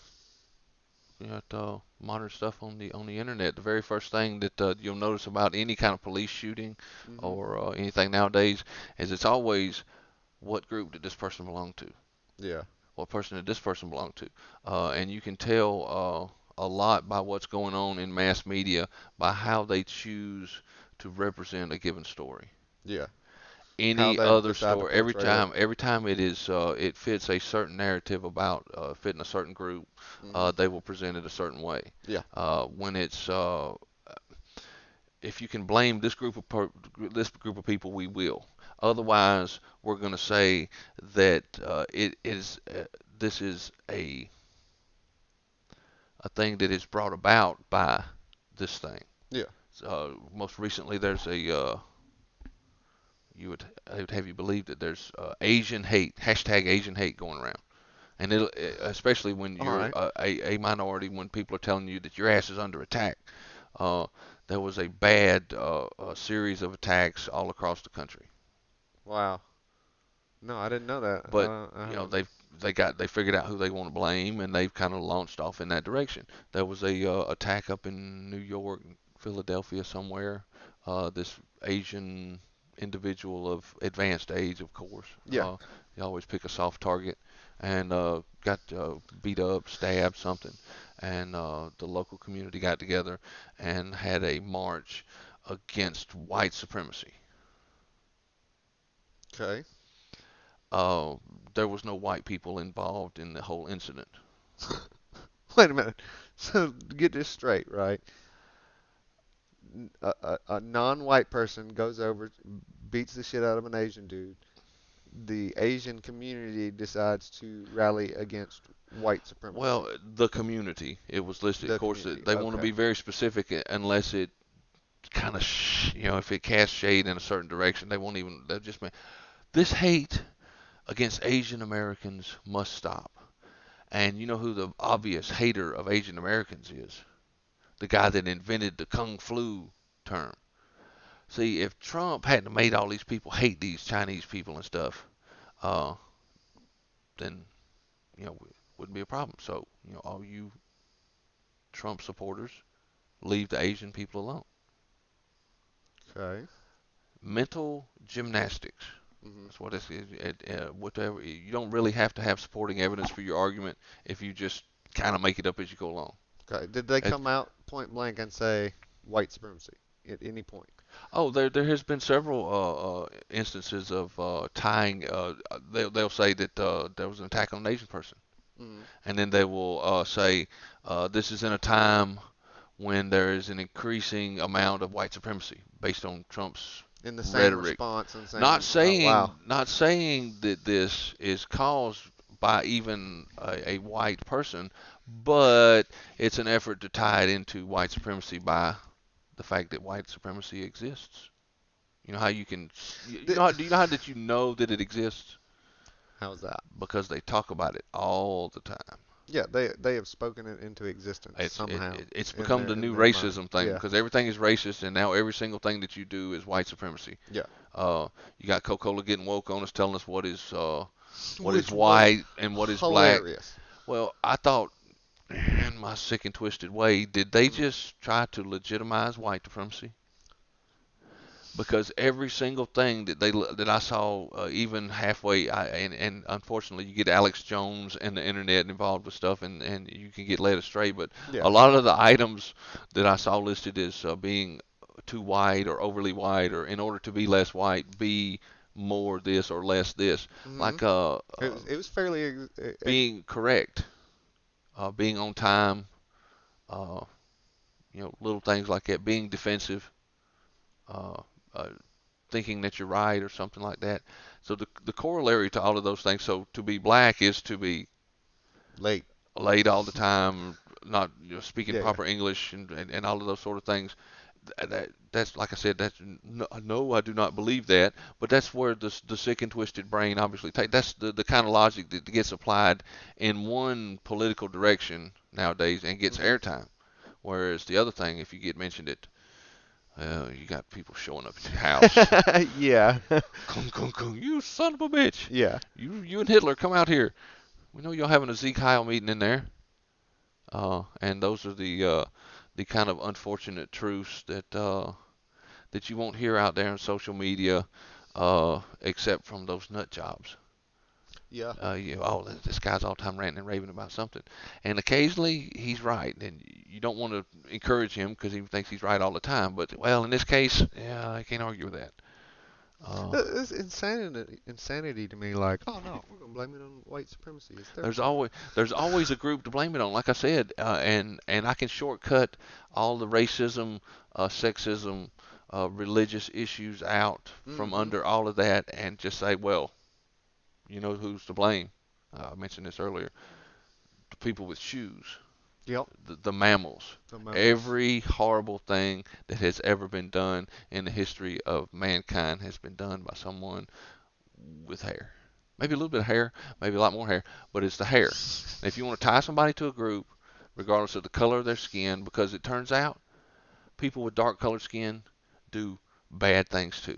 uh, modern stuff on the internet. The very first thing that you'll notice about any kind of police shooting Hmm. or anything nowadays is it's always what group did this person belong to. Yeah. what person did this person belong to? And you can tell a lot by what's going on in mass media by how they choose to represent a given story. Yeah. How Any they other decide to story, portray it. every time it is it fits a certain narrative about fitting a certain group, Hmm. they will present it a certain way. Yeah. When it's if you can blame this group of people, we will. Otherwise, we're going to say that it is this is a thing that is brought about by this thing. Yeah. Most recently, there's a I would have you believe that there's Asian hate, hashtag Asian hate going around. And especially when All you're right. a minority, when people are telling you that your ass is under attack. Uh, there was a bad series of attacks all across the country. Wow. No, I didn't know that. But I you know haven't. they figured out who they want to blame, and they've kind of launched off in that direction. There was a attack up in New York, Philadelphia, somewhere. This Asian individual of advanced age, of course. Yeah. You always pick a soft target, and got beat up, stabbed, something. And the local community got together and had a march against white supremacy. Okay. Uh, there was no white people involved in the whole incident. Wait a minute. So get this straight, right? A non-white person goes over, beats the shit out of an Asian dude. The Asian community decides to rally against white supremacy. Well, the community, it was listed. Of The course, community. they want to Okay. be very specific unless it kind of, if it casts shade in a certain direction, they won't even, they'll just, this hate against Asian Americans must stop. And you know who the obvious hater of Asian Americans is? The guy that invented the Kung Flu term. See, if Trump hadn't made all these people hate these Chinese people and stuff, uh, then, wouldn't be a problem. So, all you Trump supporters, leave the Asian people alone. Okay. Mental gymnastics. Hmm. That's what it is. Whatever. You don't really have to have supporting evidence for your argument if you just kind of make it up as you go along. Okay. Did they It, come out point blank and say white supremacy at any point? there has been several instances of tying. They'll say that there was an attack on an Asian person, Hmm. and then they will say this is in a time when there is an increasing amount of white supremacy based on Trump's In the same rhetoric. response and Not saying, oh, wow. saying not saying that this is caused by even a white person, but it's an effort to tie it into white supremacy by the fact that white supremacy exists. You know how you can you Th- know how, do you know how that you know that it exists? How's that? Because they talk about it all the time. Yeah, they have spoken it into existence somehow It's in become their the in new their mind. racism thing Yeah. because everything is racist and now every single thing that you do is white supremacy. Yeah. You got Coca-Cola getting woke on us, telling us what is Which was white and what is black. hilarious. Well, I thought, in my sick and twisted way, did they Hmm. just try to legitimize white supremacy? Because every single thing that I saw, even halfway, and unfortunately, you get Alex Jones and the internet involved with stuff, and you can get led astray. But Yeah. a lot of the items that I saw listed as being too white or overly white, or in order to be less white, be more this or less this, Hmm. like It was fairly being correct, being on time, uh, little things like that, being defensive, uh, uh, thinking that you're right or something like that. So the corollary to all of those things, so to be black is to be late. late all the time, not speaking Yeah, yeah. proper English and all of those sort of things. That's like I said. That's no, I do not believe that. But that's where the sick and twisted brain obviously take. That's the kind of logic that gets applied in one political direction nowadays and gets Hmm. airtime. Whereas the other thing, if you get mentioned it, you got people showing up at your house. Yeah. Kung, kung, kung, you son of a bitch. Yeah. You and Hitler, come out here. We know y'all having a Zeke Heil meeting in there. And those are the kind of unfortunate truths that you won't hear out there on social media, except from those nut jobs. Yeah. Oh, this guy's all the time ranting and raving about something, and occasionally he's right, and you don't want to encourage him because he thinks he's right all the time. But well, in this case, yeah, I can't argue with that. Uh, It's insanity to me. Like, oh no, we're gonna blame it on white supremacy. It's their there's fault. always a group to blame it on, like I said, and I can shortcut all the racism, sexism, religious issues out from Mm-hmm. under all of that, and just say, well, you know who's to blame. I mentioned this earlier. The people with shoes, Yep. the mammals. The mammals. Every horrible thing that has ever been done in the history of mankind has been done by someone with hair. Maybe a little bit of hair, maybe a lot more hair, but it's the hair. And if you want to tie somebody to a group, regardless of the color of their skin, because it turns out people with dark colored skin do bad things too.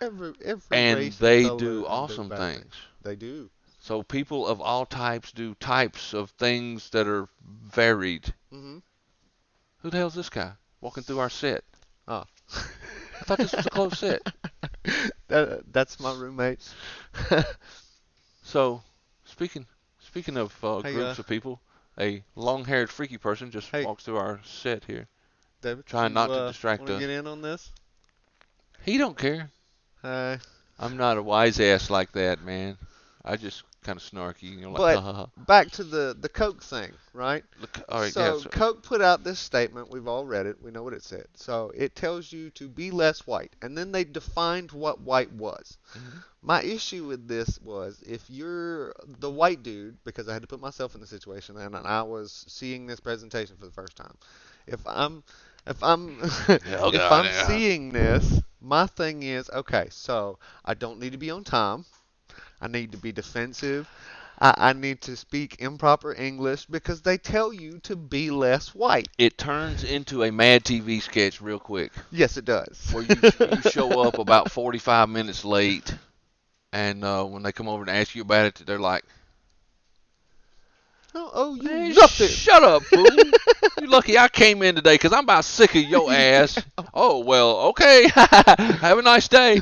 Every And race and they color do and do awesome bad things. things. They do. So people of all types do types of things that are varied. Mm-hmm. Who the hell's this guy walking through our set? Ah. I thought this was a closed set. That's my roommate. So, speaking speaking of Hey, groups of people, a long-haired freaky person just hey, walks through our set here, David, trying you not to distract want to us. get in on this? He don't care. Uh, I'm not a wise ass like that, man. I just kind of snarky, like ha but ha ha. back to the Coke thing, right? Look, all right, yeah. So Coke put out this statement. We've all read it. We know what it said. So it tells you to be less white, and then they defined what white was. Mhm. My issue with this was if you're the white dude, because I had to put myself in the situation, and I was seeing this presentation for the first time. If I'm if I'm Oh if god, I'm yeah. seeing this, my thing is okay. So I don't need to be on time. I need to be defensive. I need to speak improper English because they tell you to be less white. It turns into a Mad TV sketch real quick, Yes, it does. where you show up about 45 minutes late, and when they come over and ask you about it, they're like, Oh, oh, you "Man, nothing. shut up, fool! You lucky I came in today, 'cause I'm about sick of your ass." Oh well, okay. Have a nice day.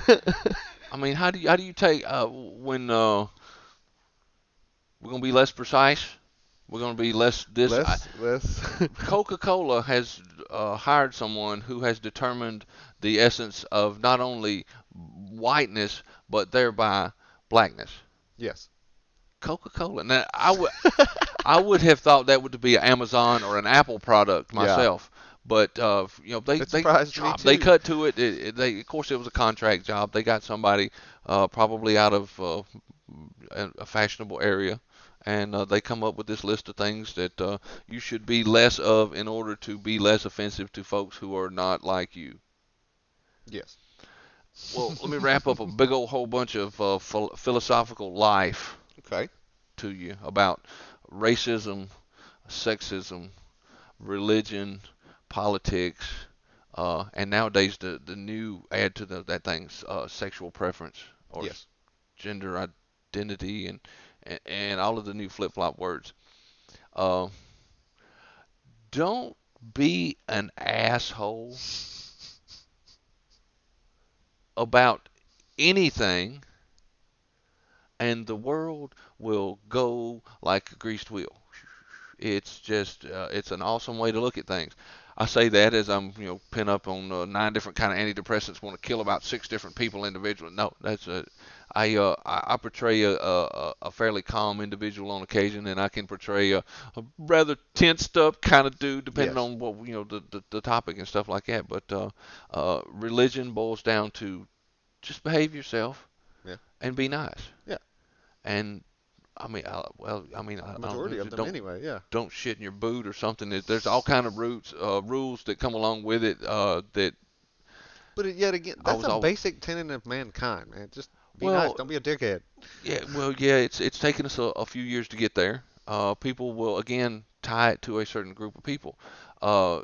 I mean, how do you take when we're gonna be less precise? We're gonna be less this. Less. Coca-Cola has hired someone who has determined the essence of not only whiteness but thereby blackness. Yes. Coca-Cola. Now, I would have thought that would be an Amazon or an Apple product Yeah. myself, but they It they surprised me chopped, they too. cut to it. They of course it was a contract job. They got somebody probably out of a fashionable area, and they come up with this list of things that you should be less of in order to be less offensive to folks who are not like you. Yes. Well, let me wrap up a big old whole bunch of philosophical life Okay. to you about racism, sexism, religion, politics, and nowadays the new add to that thing's sexual preference or Yes. gender identity and all of the new flip flop words. Uh, don't be an asshole about anything, and the world will go like a greased wheel. It's just it's an awesome way to look at things. I say that as I'm pin up on 9 different kind of antidepressants, want to kill about 6 different people individually. No, that's a I portray a fairly calm individual on occasion, and I can portray a rather tensed up kind of dude depending Yes. on what the topic and stuff like that. But religion boils down to just behave yourself Yeah. and be nice. Yeah. And I mean, I don't know, Majority of just them anyway. Yeah. don't shit in your boot or something. There's all kind of rules that come along with it. That But yet again, I that's was a all basic tenet of mankind, man. Just be nice. well, Don't be a dickhead. yeah. It's taken us a few years to get there. People will again tie it to a certain group of people. Uh,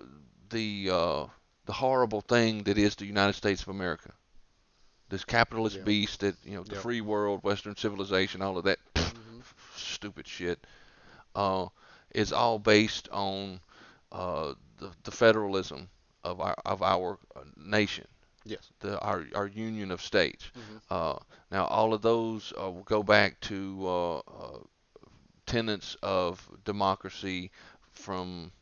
the uh, the horrible thing that is the United States of America, this capitalist Yeah. beast that the Yep. free world, Western civilization, all of that Mhm. stupid shit, uh, is all based on the federalism of our nation. Yes. our union of states. Hmm. Uh, Now all of those will go back to tenets of democracy from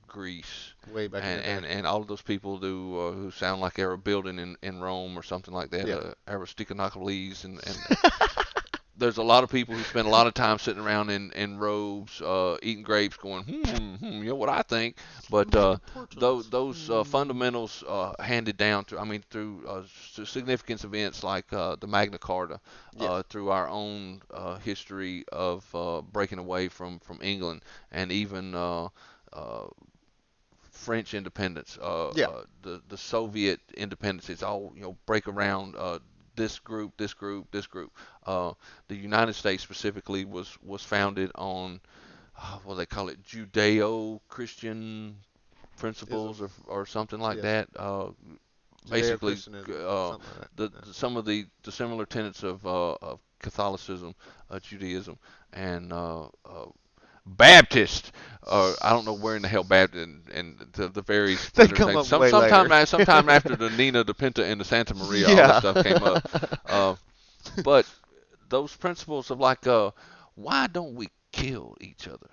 Greece, Way back in the day. and all of those people who sound like they were building in Rome or something like that, Yeah. Aristocles, and there's a lot of people who spend a lot of time sitting around in robes, eating grapes, going, you know what I think. But Make important. those fundamentals handed down to, I mean, through significant events like the Magna Carta, Yeah. through our own history of breaking away from England, and even French independence, Yeah. the Soviet independence. It's all, break around this group, this group, this group. Uh, the United States specifically was founded on what do they call it, Judeo-Christian principles, Ism. or something like Yes. that. Basically, Judeo-Christianism. Something like that. some of the similar tenets of Catholicism, Judaism, and Baptist. I don't know where in the hell Baptist and the various They splinter come things. up way later. Sometime after the Nina, the Pinta, and the Santa Maria, all this Yeah. stuff came up. Uh, but those principles of like, why don't we kill each other?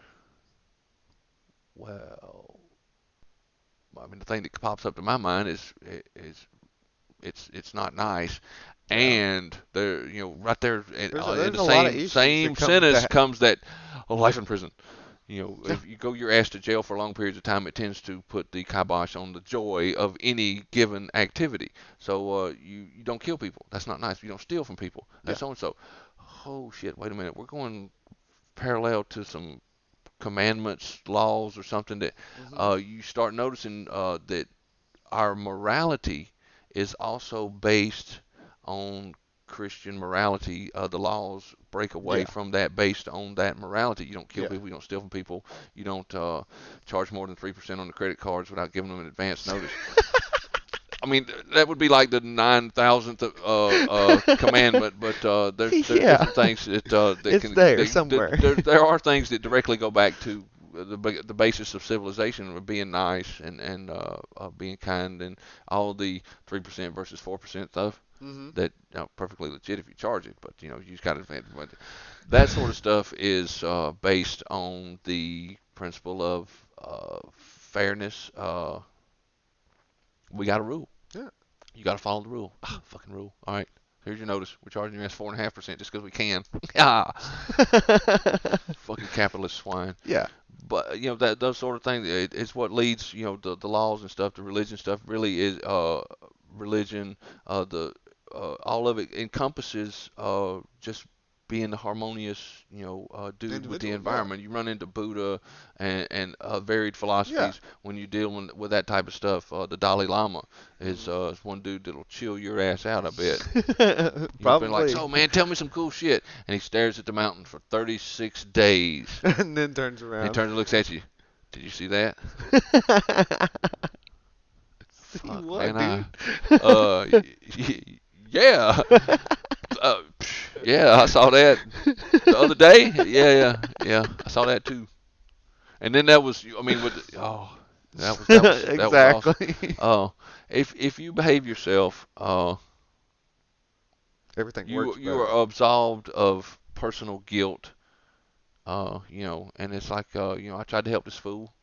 Well, I mean, the thing that pops up to my mind is it's not nice. Yeah. And there, right there in There's the a lot of issues same that come with sentence that. comes that life in prison. Yeah. If you go your ass to jail for long periods of time, it tends to put the kibosh on the joy of any given activity. So you don't kill people. That's not nice. You don't steal from people. Yeah. That's so and so. Oh shit! Wait a minute. We're going parallel to some commandments, laws, or something that Hmm. you start noticing that our morality is also based on Christian morality. The laws break away Yeah. from that based on that morality. You don't kill Yeah. people. You don't steal from people. You don't charge more than 3% on the credit cards without giving them an advance notice. I mean, that would be like the 9,000th commandment, but there's Yeah. different things that It's can there somewhere. there are things that directly go back to the basis of civilization, of being nice and being kind, and all the 3% versus 4% stuff Hmm. that, perfectly legit if you charge it, but you just got to, that sort of stuff is based on the principle of fairness. We got a rule. Yeah. You got to follow the rule. Ah, fucking rule. All right. Here's your notice. We're charging you 4.5% just because we can. Ah, fucking capitalist swine. Yeah. But that those sort of things. It's what leads the laws and stuff. The religion stuff really is religion. The All of it encompasses just being the harmonious, dude with the Individual. Yeah. environment. You run into Buddha and varied Yeah. philosophies when you're dealing with that type of stuff. The Dalai Lama Hmm. is one dude that'll chill your ass out, I bet. You've been like, Probably. so man, tell me some cool shit, and he stares at the mountain for 36 days. And then turns He around. turns and looks at you. Did you see that? See Fuck, what, man. dude? Uh, yeah. Yeah, I saw that the other day. Yeah. I saw that too. And then that was, I mean, that was awesome. Exactly. Uh, if you behave yourself, Everything you works you better. are absolved of personal guilt. And it's like, I tried to help this fool.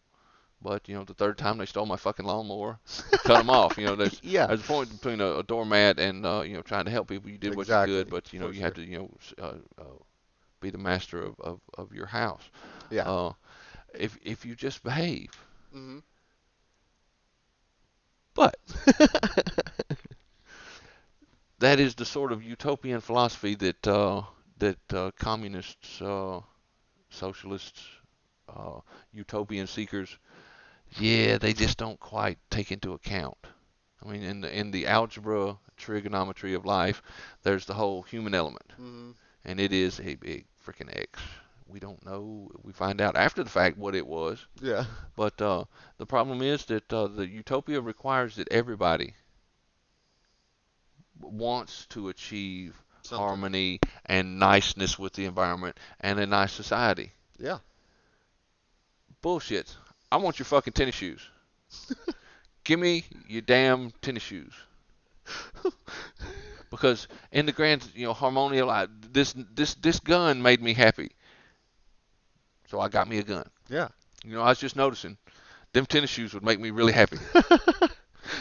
But the third time they stole my fucking lawnmower, I cut them off. Yeah. There's a point between a doormat and trying to help people. You did what you could, Exactly. but For you had sure. to be the master of your house. Yeah. Uh, if you just behave, Hmm. but that is the sort of utopian philosophy that communists, socialists, utopian seekers, yeah, they just don't quite take into account. I mean, in the algebra trigonometry of life, there's the whole human element, Hmm. and it is a big freaking X. We don't know. We find out after the fact what it was, Yeah. but the problem is that the utopia requires that everybody wants to achieve Something. harmony and niceness with the environment and a nice society. Yeah. Bullshit. I want your fucking tennis shoes. Give me your damn tennis shoes. Because in the grand, harmonial, this gun made me happy, so I got me a gun. Yeah. I was just noticing them tennis shoes would make me really happy.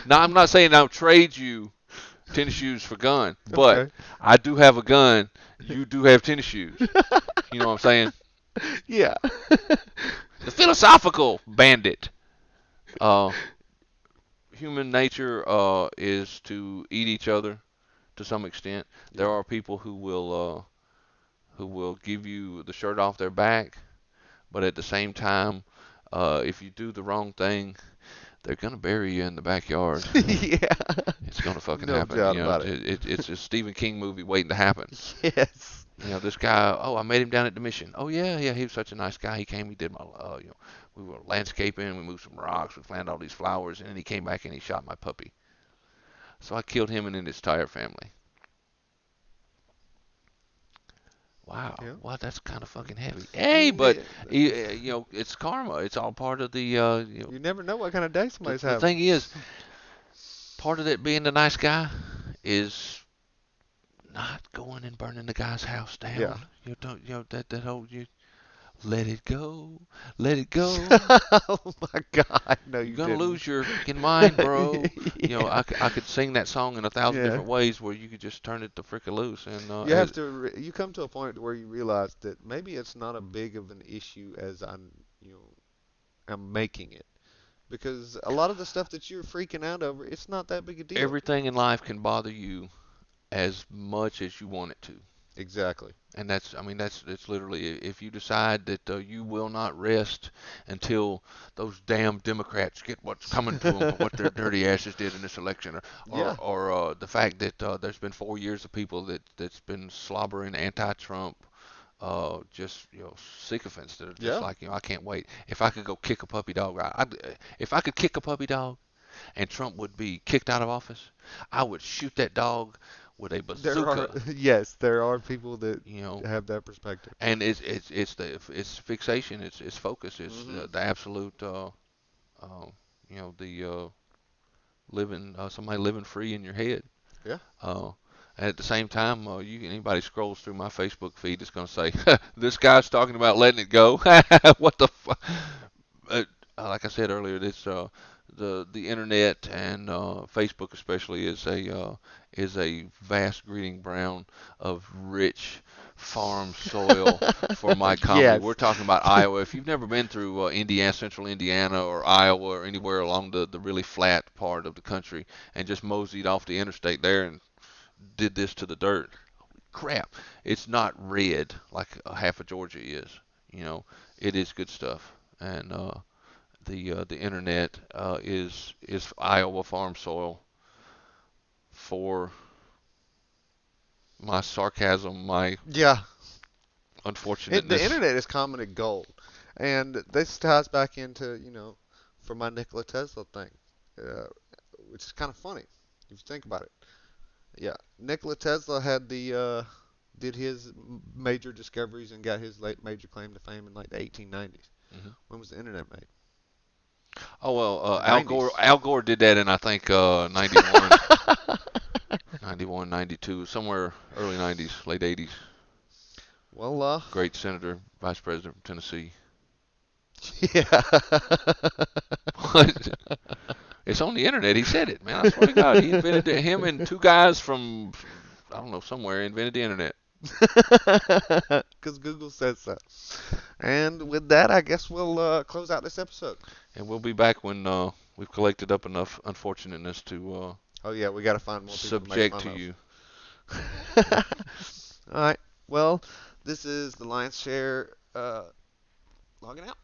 Now I'm not saying I'll trade you tennis shoes for gun, but Okay. I do have a gun. You do have tennis shoes. You know what I'm saying? Yeah. The philosophical bandit. Uh, Human nature is to eat each other to some extent. There Yeah. are people who will give you the shirt off their back, but at the same time, if you do the wrong thing, they're gonna bury you in the backyard. Yeah. It's gonna fucking No happen. doubt about it. It's a Stephen King movie waiting to happen. Yes. This guy. Oh, I met him down at the mission. Oh yeah, yeah, he was such a nice guy. He came. He did my. We were landscaping. We moved some rocks. We planted all these flowers, and then he came back and he shot my puppy. So I killed him and then his entire family. Wow, Yeah. wow, that's kind of fucking heavy. Hey, but Yeah. it's karma. It's all part of the. You never know what kind of day The, somebody's the having. thing is, part of that being the nice guy is not going and burning the guy's house Yeah. down. You don't, that whole let it go. Oh my God. No, You're you gonna didn't. lose your fucking mind, bro. Yeah. I could sing that song in a thousand Yeah. different ways where you could just turn it to frickin' loose and You come to a point where you realize that maybe it's not a big of an issue as I'm making it. Because a lot of the stuff that you're freaking out over, it's not that big a deal. everything in life can bother you as much as you want it to. Exactly. And that's it's literally if you decide that you will not rest until those damn Democrats get what's coming to them for what their dirty asses did in this election, Yeah. or the fact that there's been 4 years of people that's been slobbering anti-Trump, just sycophants that are just Yeah. like I can't wait. If I could go kick a puppy dog, if I could kick a puppy dog and Trump would be kicked out of office, I would shoot that dog with a There are bazooka. yes, there are people that You know, have that perspective. and it's fixation, it's focus, it's Hmm. the absolute the living somebody living free in your head. Yeah. Uh, and at the same time, anybody scrolls through my Facebook feed is going to say this guy's talking about letting it go. What the fuck? uh, like I said earlier, this the internet and Facebook especially is a vast breeding ground of rich farm soil for my comedy. Yes. We're talking about Iowa. If you've never been through Indiana, central Indiana, or Iowa, or anywhere along the really flat part of the country, and just moseyed off the interstate there and did this to the dirt, crap, it's not red like half of Georgia is. You know, it is good stuff. And the internet is Iowa farm soil for my sarcasm, my Yeah. The unfortunateness. internet is common and gold, and this ties back into for my Nikola Tesla thing, uh, which is kind of funny if you think about it. Yeah, Nikola Tesla did his major discoveries and got his late major claim to fame in like the 1890s. Hmm. When was the internet made? Oh well, The 90s. Al Gore did that in I think 91, 91, 92, somewhere early 90s, late 80s. Well, Great senator, vice president from Tennessee. yeah. What? It's on the internet. He said it, man. I swear to God, he invented it. Him and two guys from I don't know somewhere invented the internet. Because Google says so. And with that, I guess we'll close out this episode. And we'll be back when we've collected up enough unfortunateness to Oh yeah, we got to find more people to make subject fun to of. you. All right. Well, this is the Lion's Share logging out.